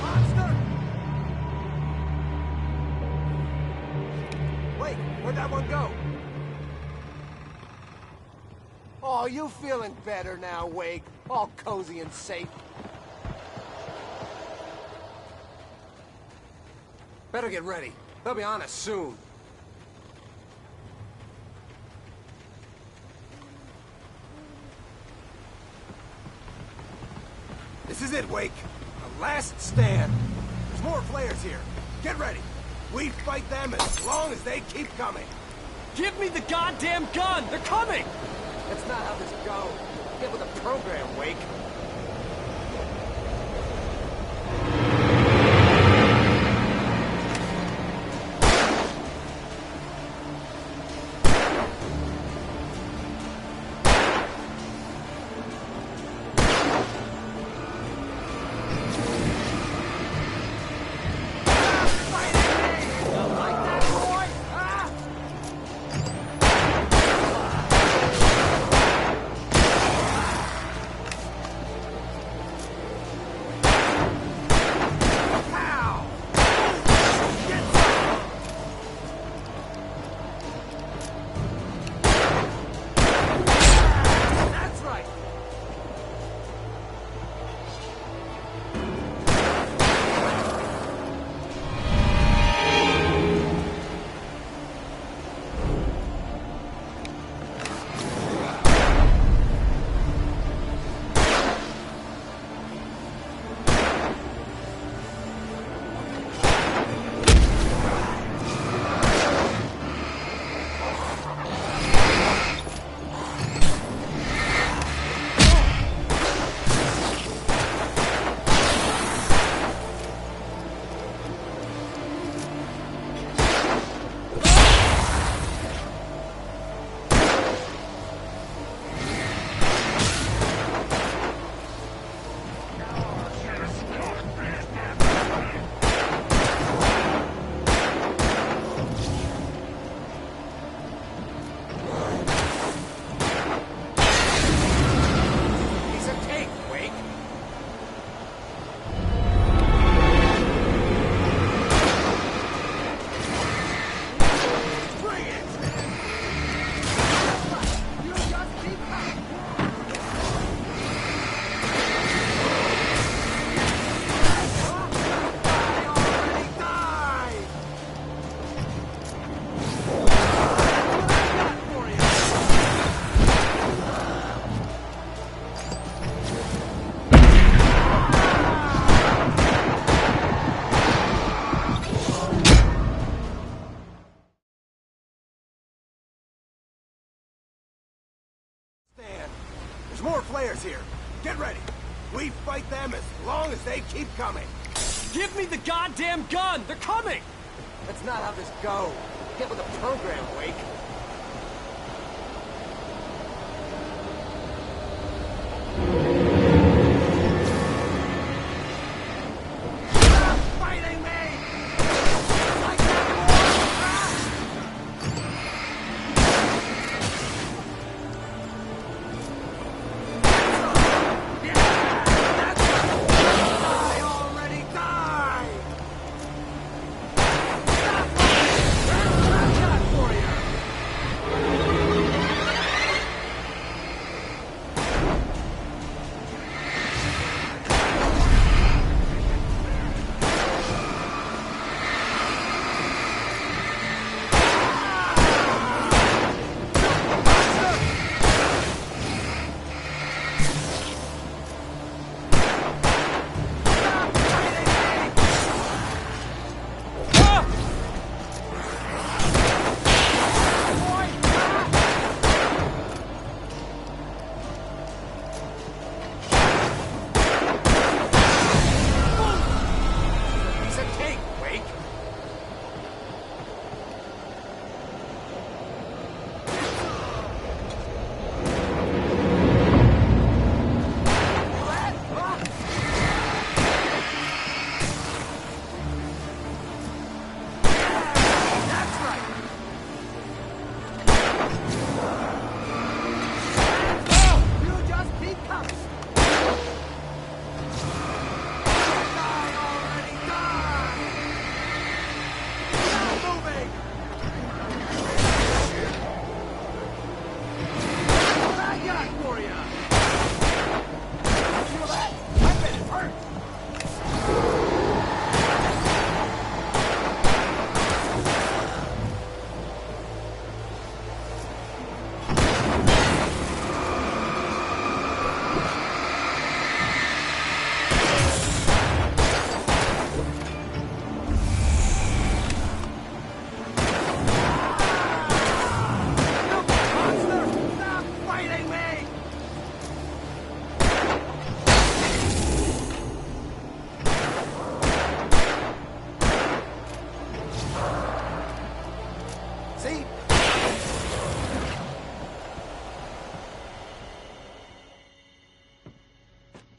Monster! Wait, where'd that one go? Oh, you feeling better now, Wake? All cozy and safe. Better get ready. They'll be on us soon. This is it, Wake. A last stand. There's more flares here. Get ready. We fight them as long as they keep coming. Give me the goddamn gun! They're coming! That's not how this goes. Get with the program, Wake. There's more flares here. Get ready. We fight them as long as they keep coming. Give me the goddamn gun! They're coming! That's not how this goes. Get with the program, Wake.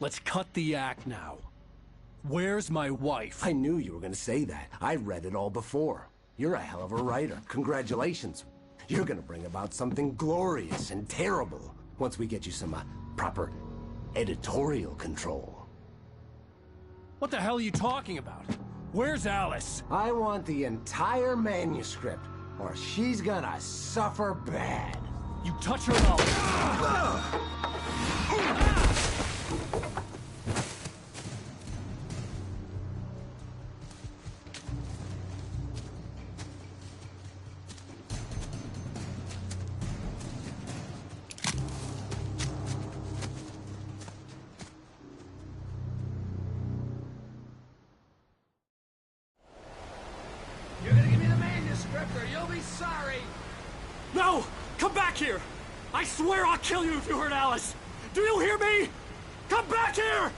Let's cut the act now. Where's my wife? I knew you were gonna say that. I read it all before. You're a hell of a writer. Congratulations. You're gonna bring about something glorious and terrible once we get you some proper editorial control. What the hell are you talking about? Where's Alice? I want the entire manuscript, or she's gonna suffer bad. You touch her now. You're gonna give me the manuscript or you'll be sorry! No! Come back here! I swear I'll kill you if you hurt Alice! Do you hear me? Come back here!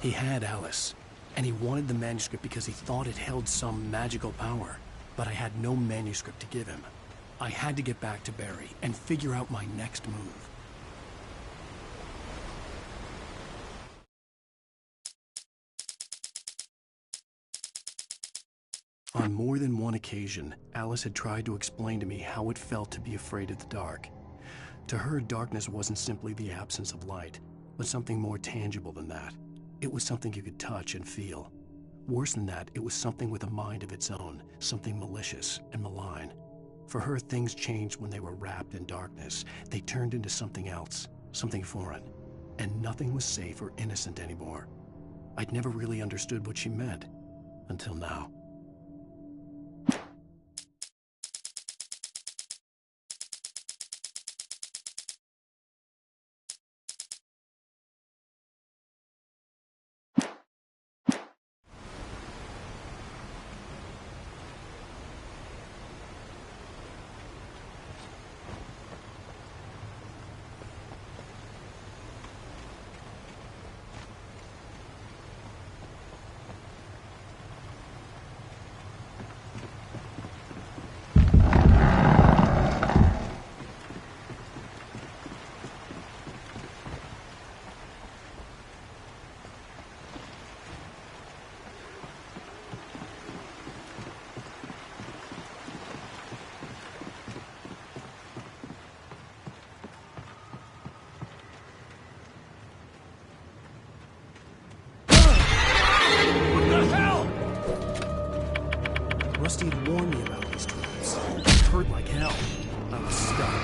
He had Alice, and he wanted the manuscript because he thought it held some magical power. But I had no manuscript to give him. I had to get back to Barry and figure out my next move. On more than one occasion, Alice had tried to explain to me how it felt to be afraid of the dark. To her, darkness wasn't simply the absence of light, but something more tangible than that. It was something you could touch and feel. Worse than that, it was something with a mind of its own, something malicious and malign. For her, things changed when they were wrapped in darkness. They turned into something else, something foreign, and nothing was safe or innocent anymore. I'd never really understood what she meant, until now. Rusty had warned me about these traps. It hurt like hell. I was stuck.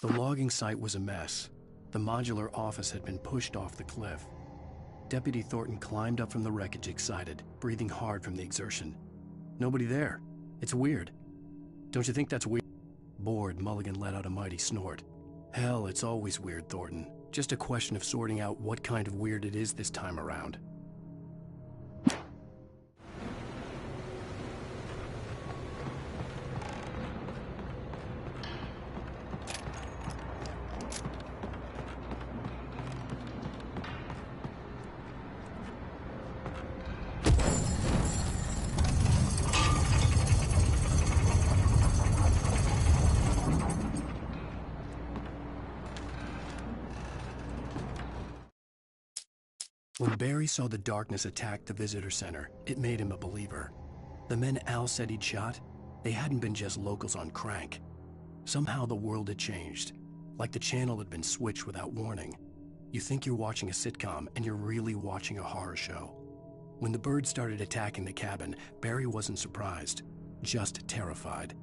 The logging site was a mess. The modular office had been pushed off the cliff. Deputy Thornton climbed up from the wreckage excited, breathing hard from the exertion. Nobody there. It's weird. Don't you think that's weird? Bored, Mulligan let out a mighty snort. Hell, it's always weird, Thornton. Just a question of sorting out what kind of weird it is this time around. When Barry saw the darkness attack the visitor center, it made him a believer. The men Al said he'd shot, they hadn't been just locals on crank. Somehow the world had changed, like the channel had been switched without warning. You think you're watching a sitcom, and you're really watching a horror show. When the birds started attacking the cabin, Barry wasn't surprised, just terrified.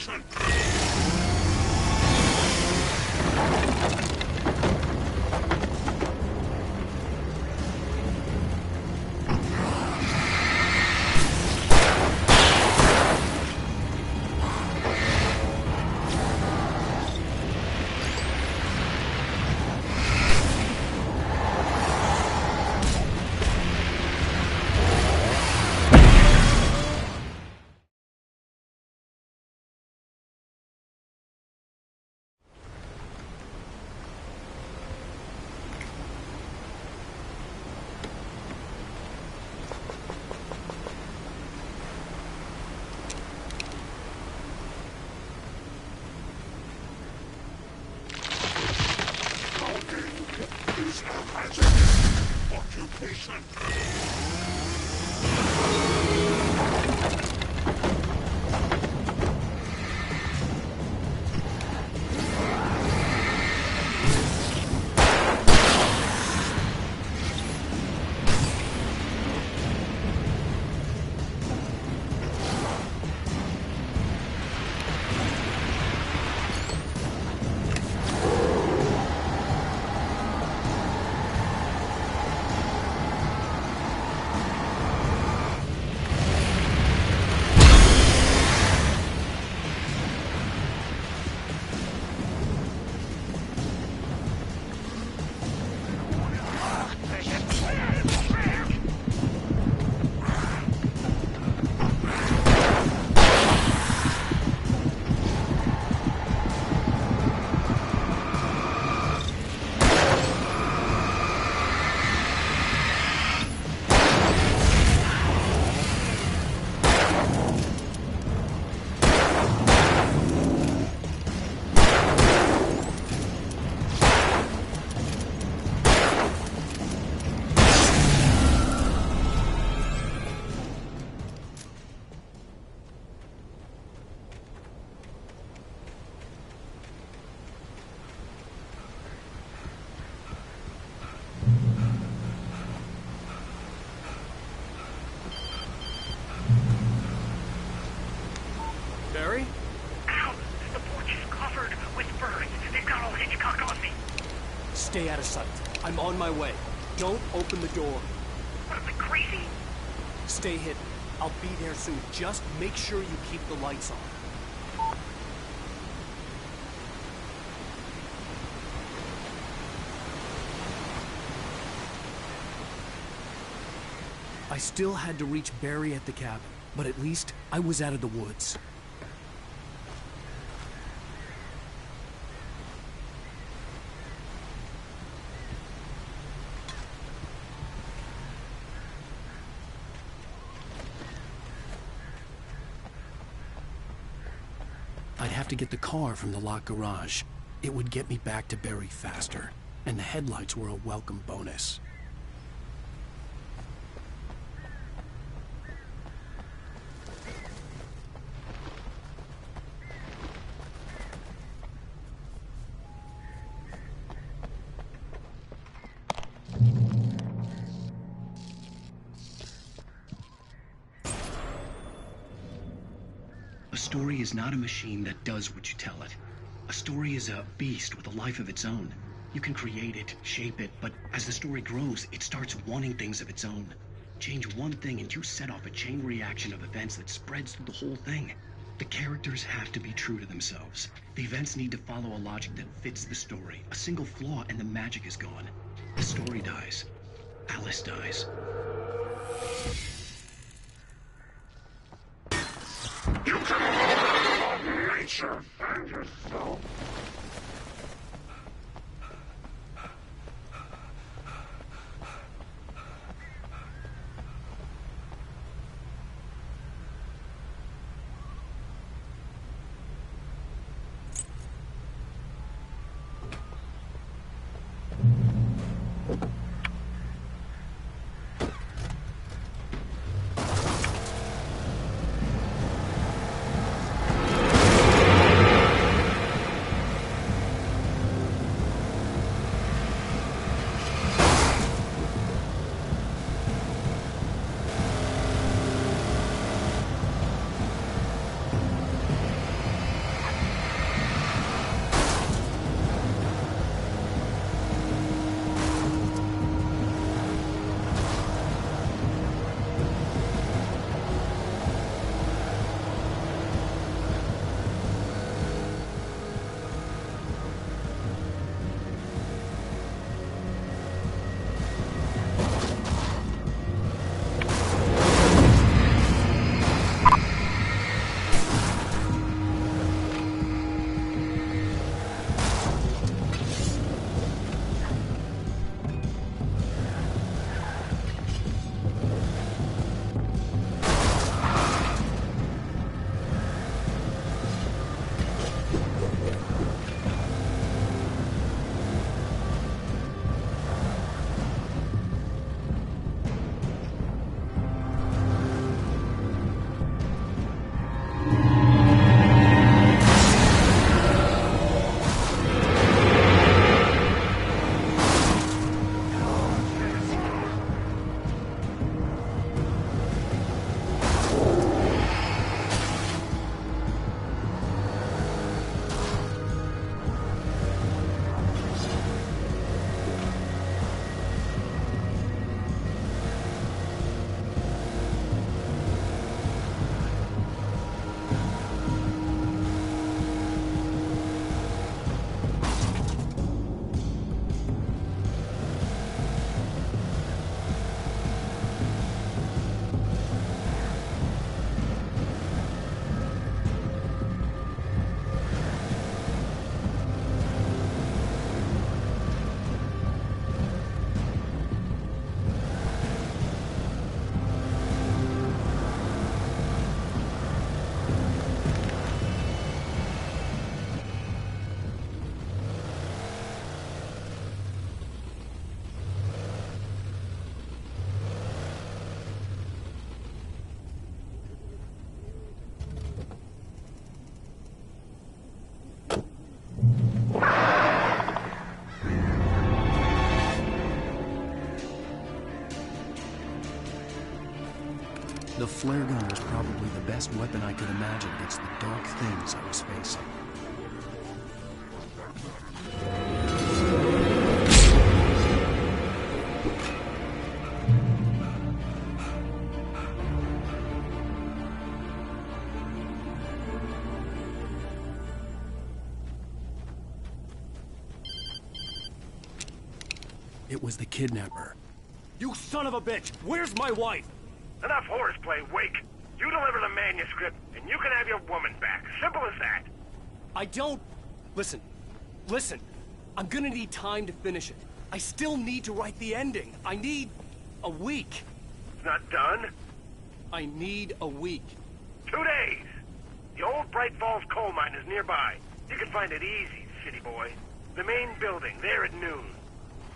patient! Occupation! Barry? Ow! The porch is covered with birds. They've got old Hitchcock on me. Stay out of sight. I'm on my way. Don't open the door. What, am I crazy? Stay hidden. I'll be there soon. Just make sure you keep the lights on. I still had to reach Barry at the cabin, but at least I was out of the woods. I'd have to get the car from the locked garage. It would get me back to Barry faster, and the headlights were a welcome bonus. A story is not a machine that does what you tell it. A story is a beast with a life of its own. You can create it, shape it, but as the story grows, it starts wanting things of its own. Change one thing and you set off a chain reaction of events that spreads through the whole thing. The characters have to be true to themselves. The events need to follow a logic that fits the story. A single flaw and the magic is gone. The story dies. Alice dies. You can love nature and yourself. best weapon I could imagine against the dark things I was facing. It was the kidnapper. You son of a bitch! Where's my wife? Enough horseplay, Wake. You deliver the manuscript, and you can have your woman back. Simple as that. I don't... Listen. I'm gonna need time to finish it. I still need to write the ending. I need a week. It's not done? I need a week. 2 days. The old Bright Falls coal mine is nearby. You can find it easy, city boy. The main building, there at noon.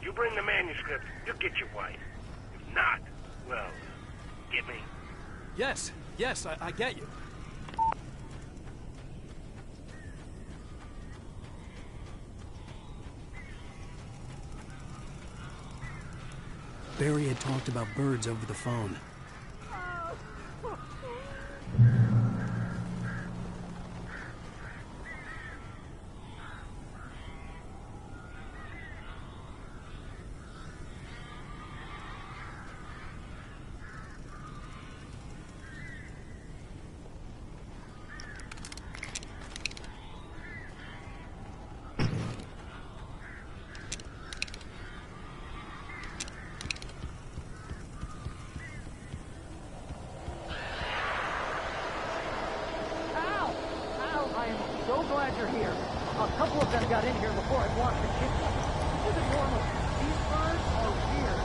You bring the manuscript, you'll get your wife. If not, well, get me? Yes, I get you. Barry had talked about birds over the phone. So glad you're here. A couple of them got in here before I blocked the kitchen. This isn't normal. These birds are weird.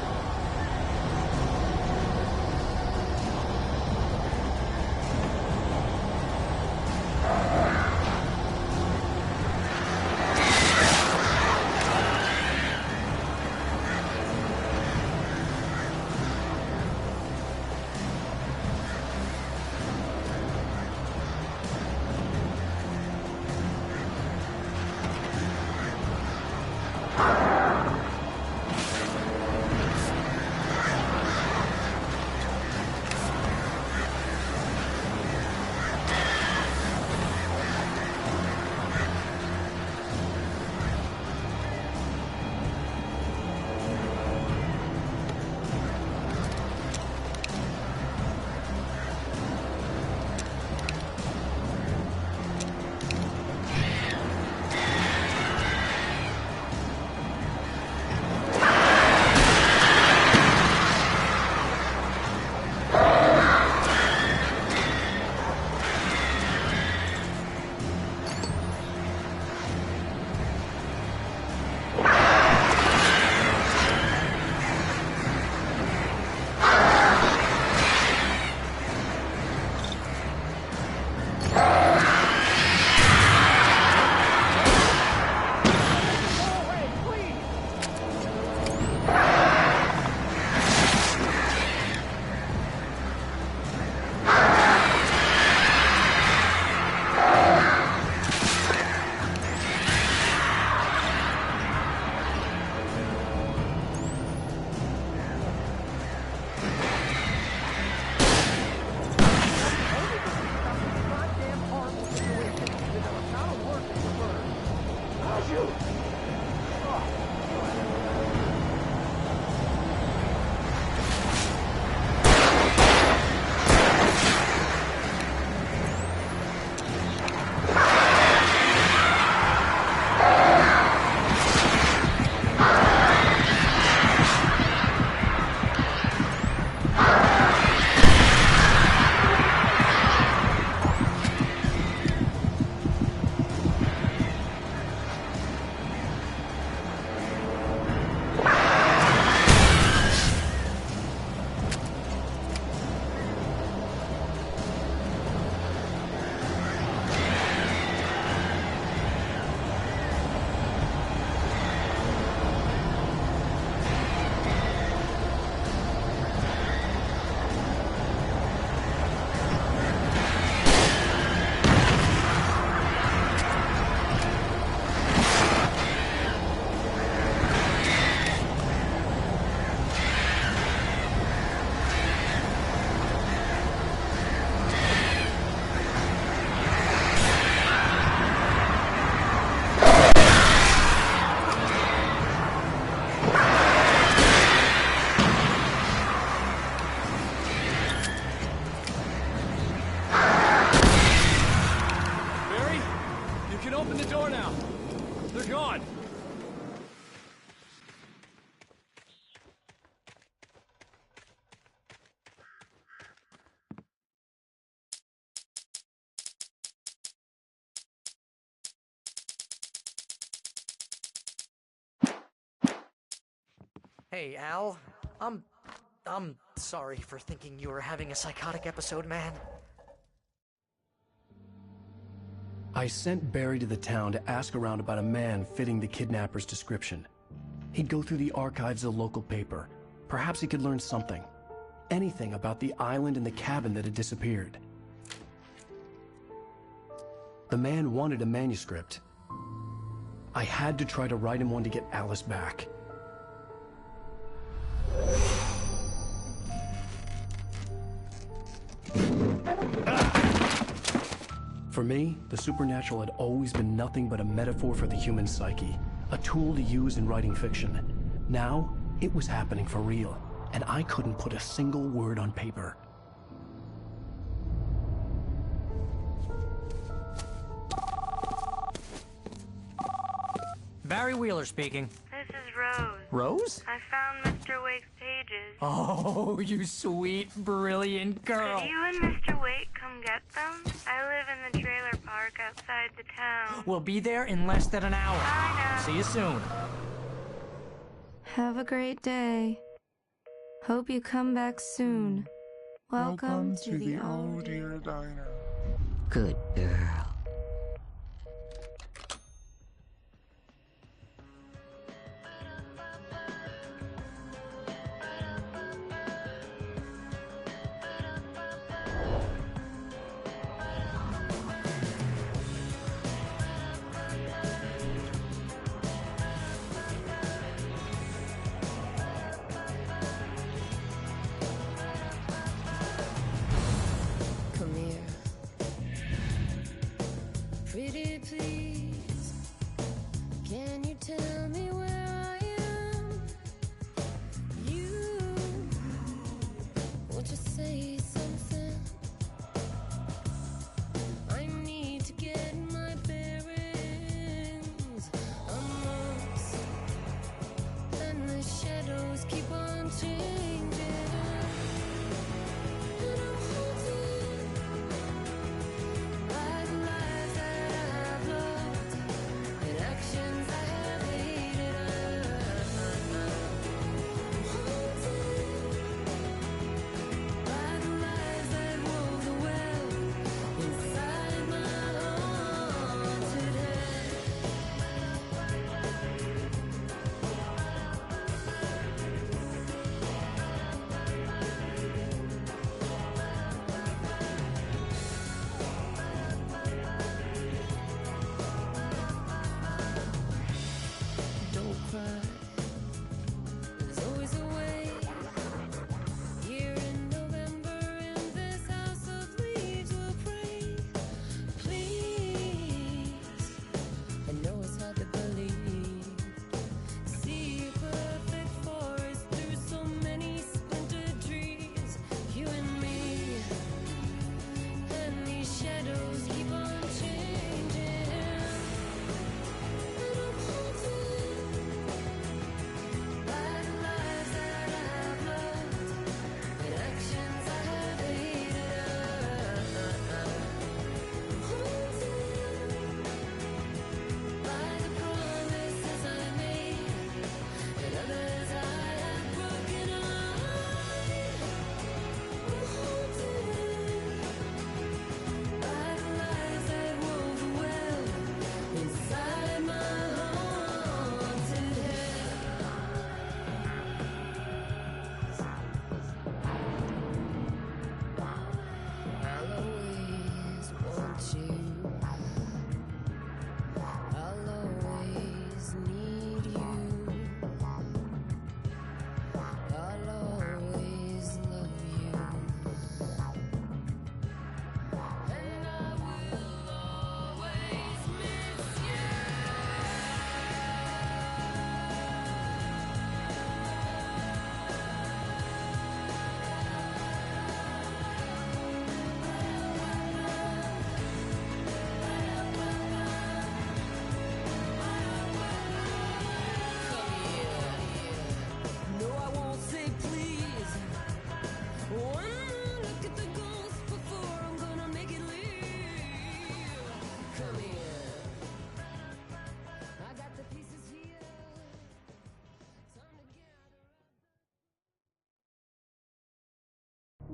open the door now. They're gone. Hey, Al. I'm sorry for thinking you were having a psychotic episode, man. I sent Barry to the town to ask around about a man fitting the kidnapper's description. He'd go through the archives of the local paper. Perhaps he could learn something. Anything about the island and the cabin that had disappeared. The man wanted a manuscript. I had to try to write him one to get Alice back. For me, the supernatural had always been nothing but a metaphor for the human psyche, a tool to use in writing fiction. Now, it was happening for real, and I couldn't put a single word on paper. Barry Wheeler speaking. This is Rose. Rose? I found Mr. Wake's pages. Oh, you sweet, brilliant girl. Could you and Mr. Wake come get them? I live in the trailer park outside the town. We'll be there in less than an hour. I know. See you soon. Have a great day. Hope you come back soon. Welcome to the Oh Dear Diner. Good girl. Come here.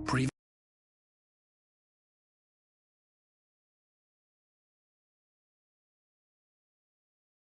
Previous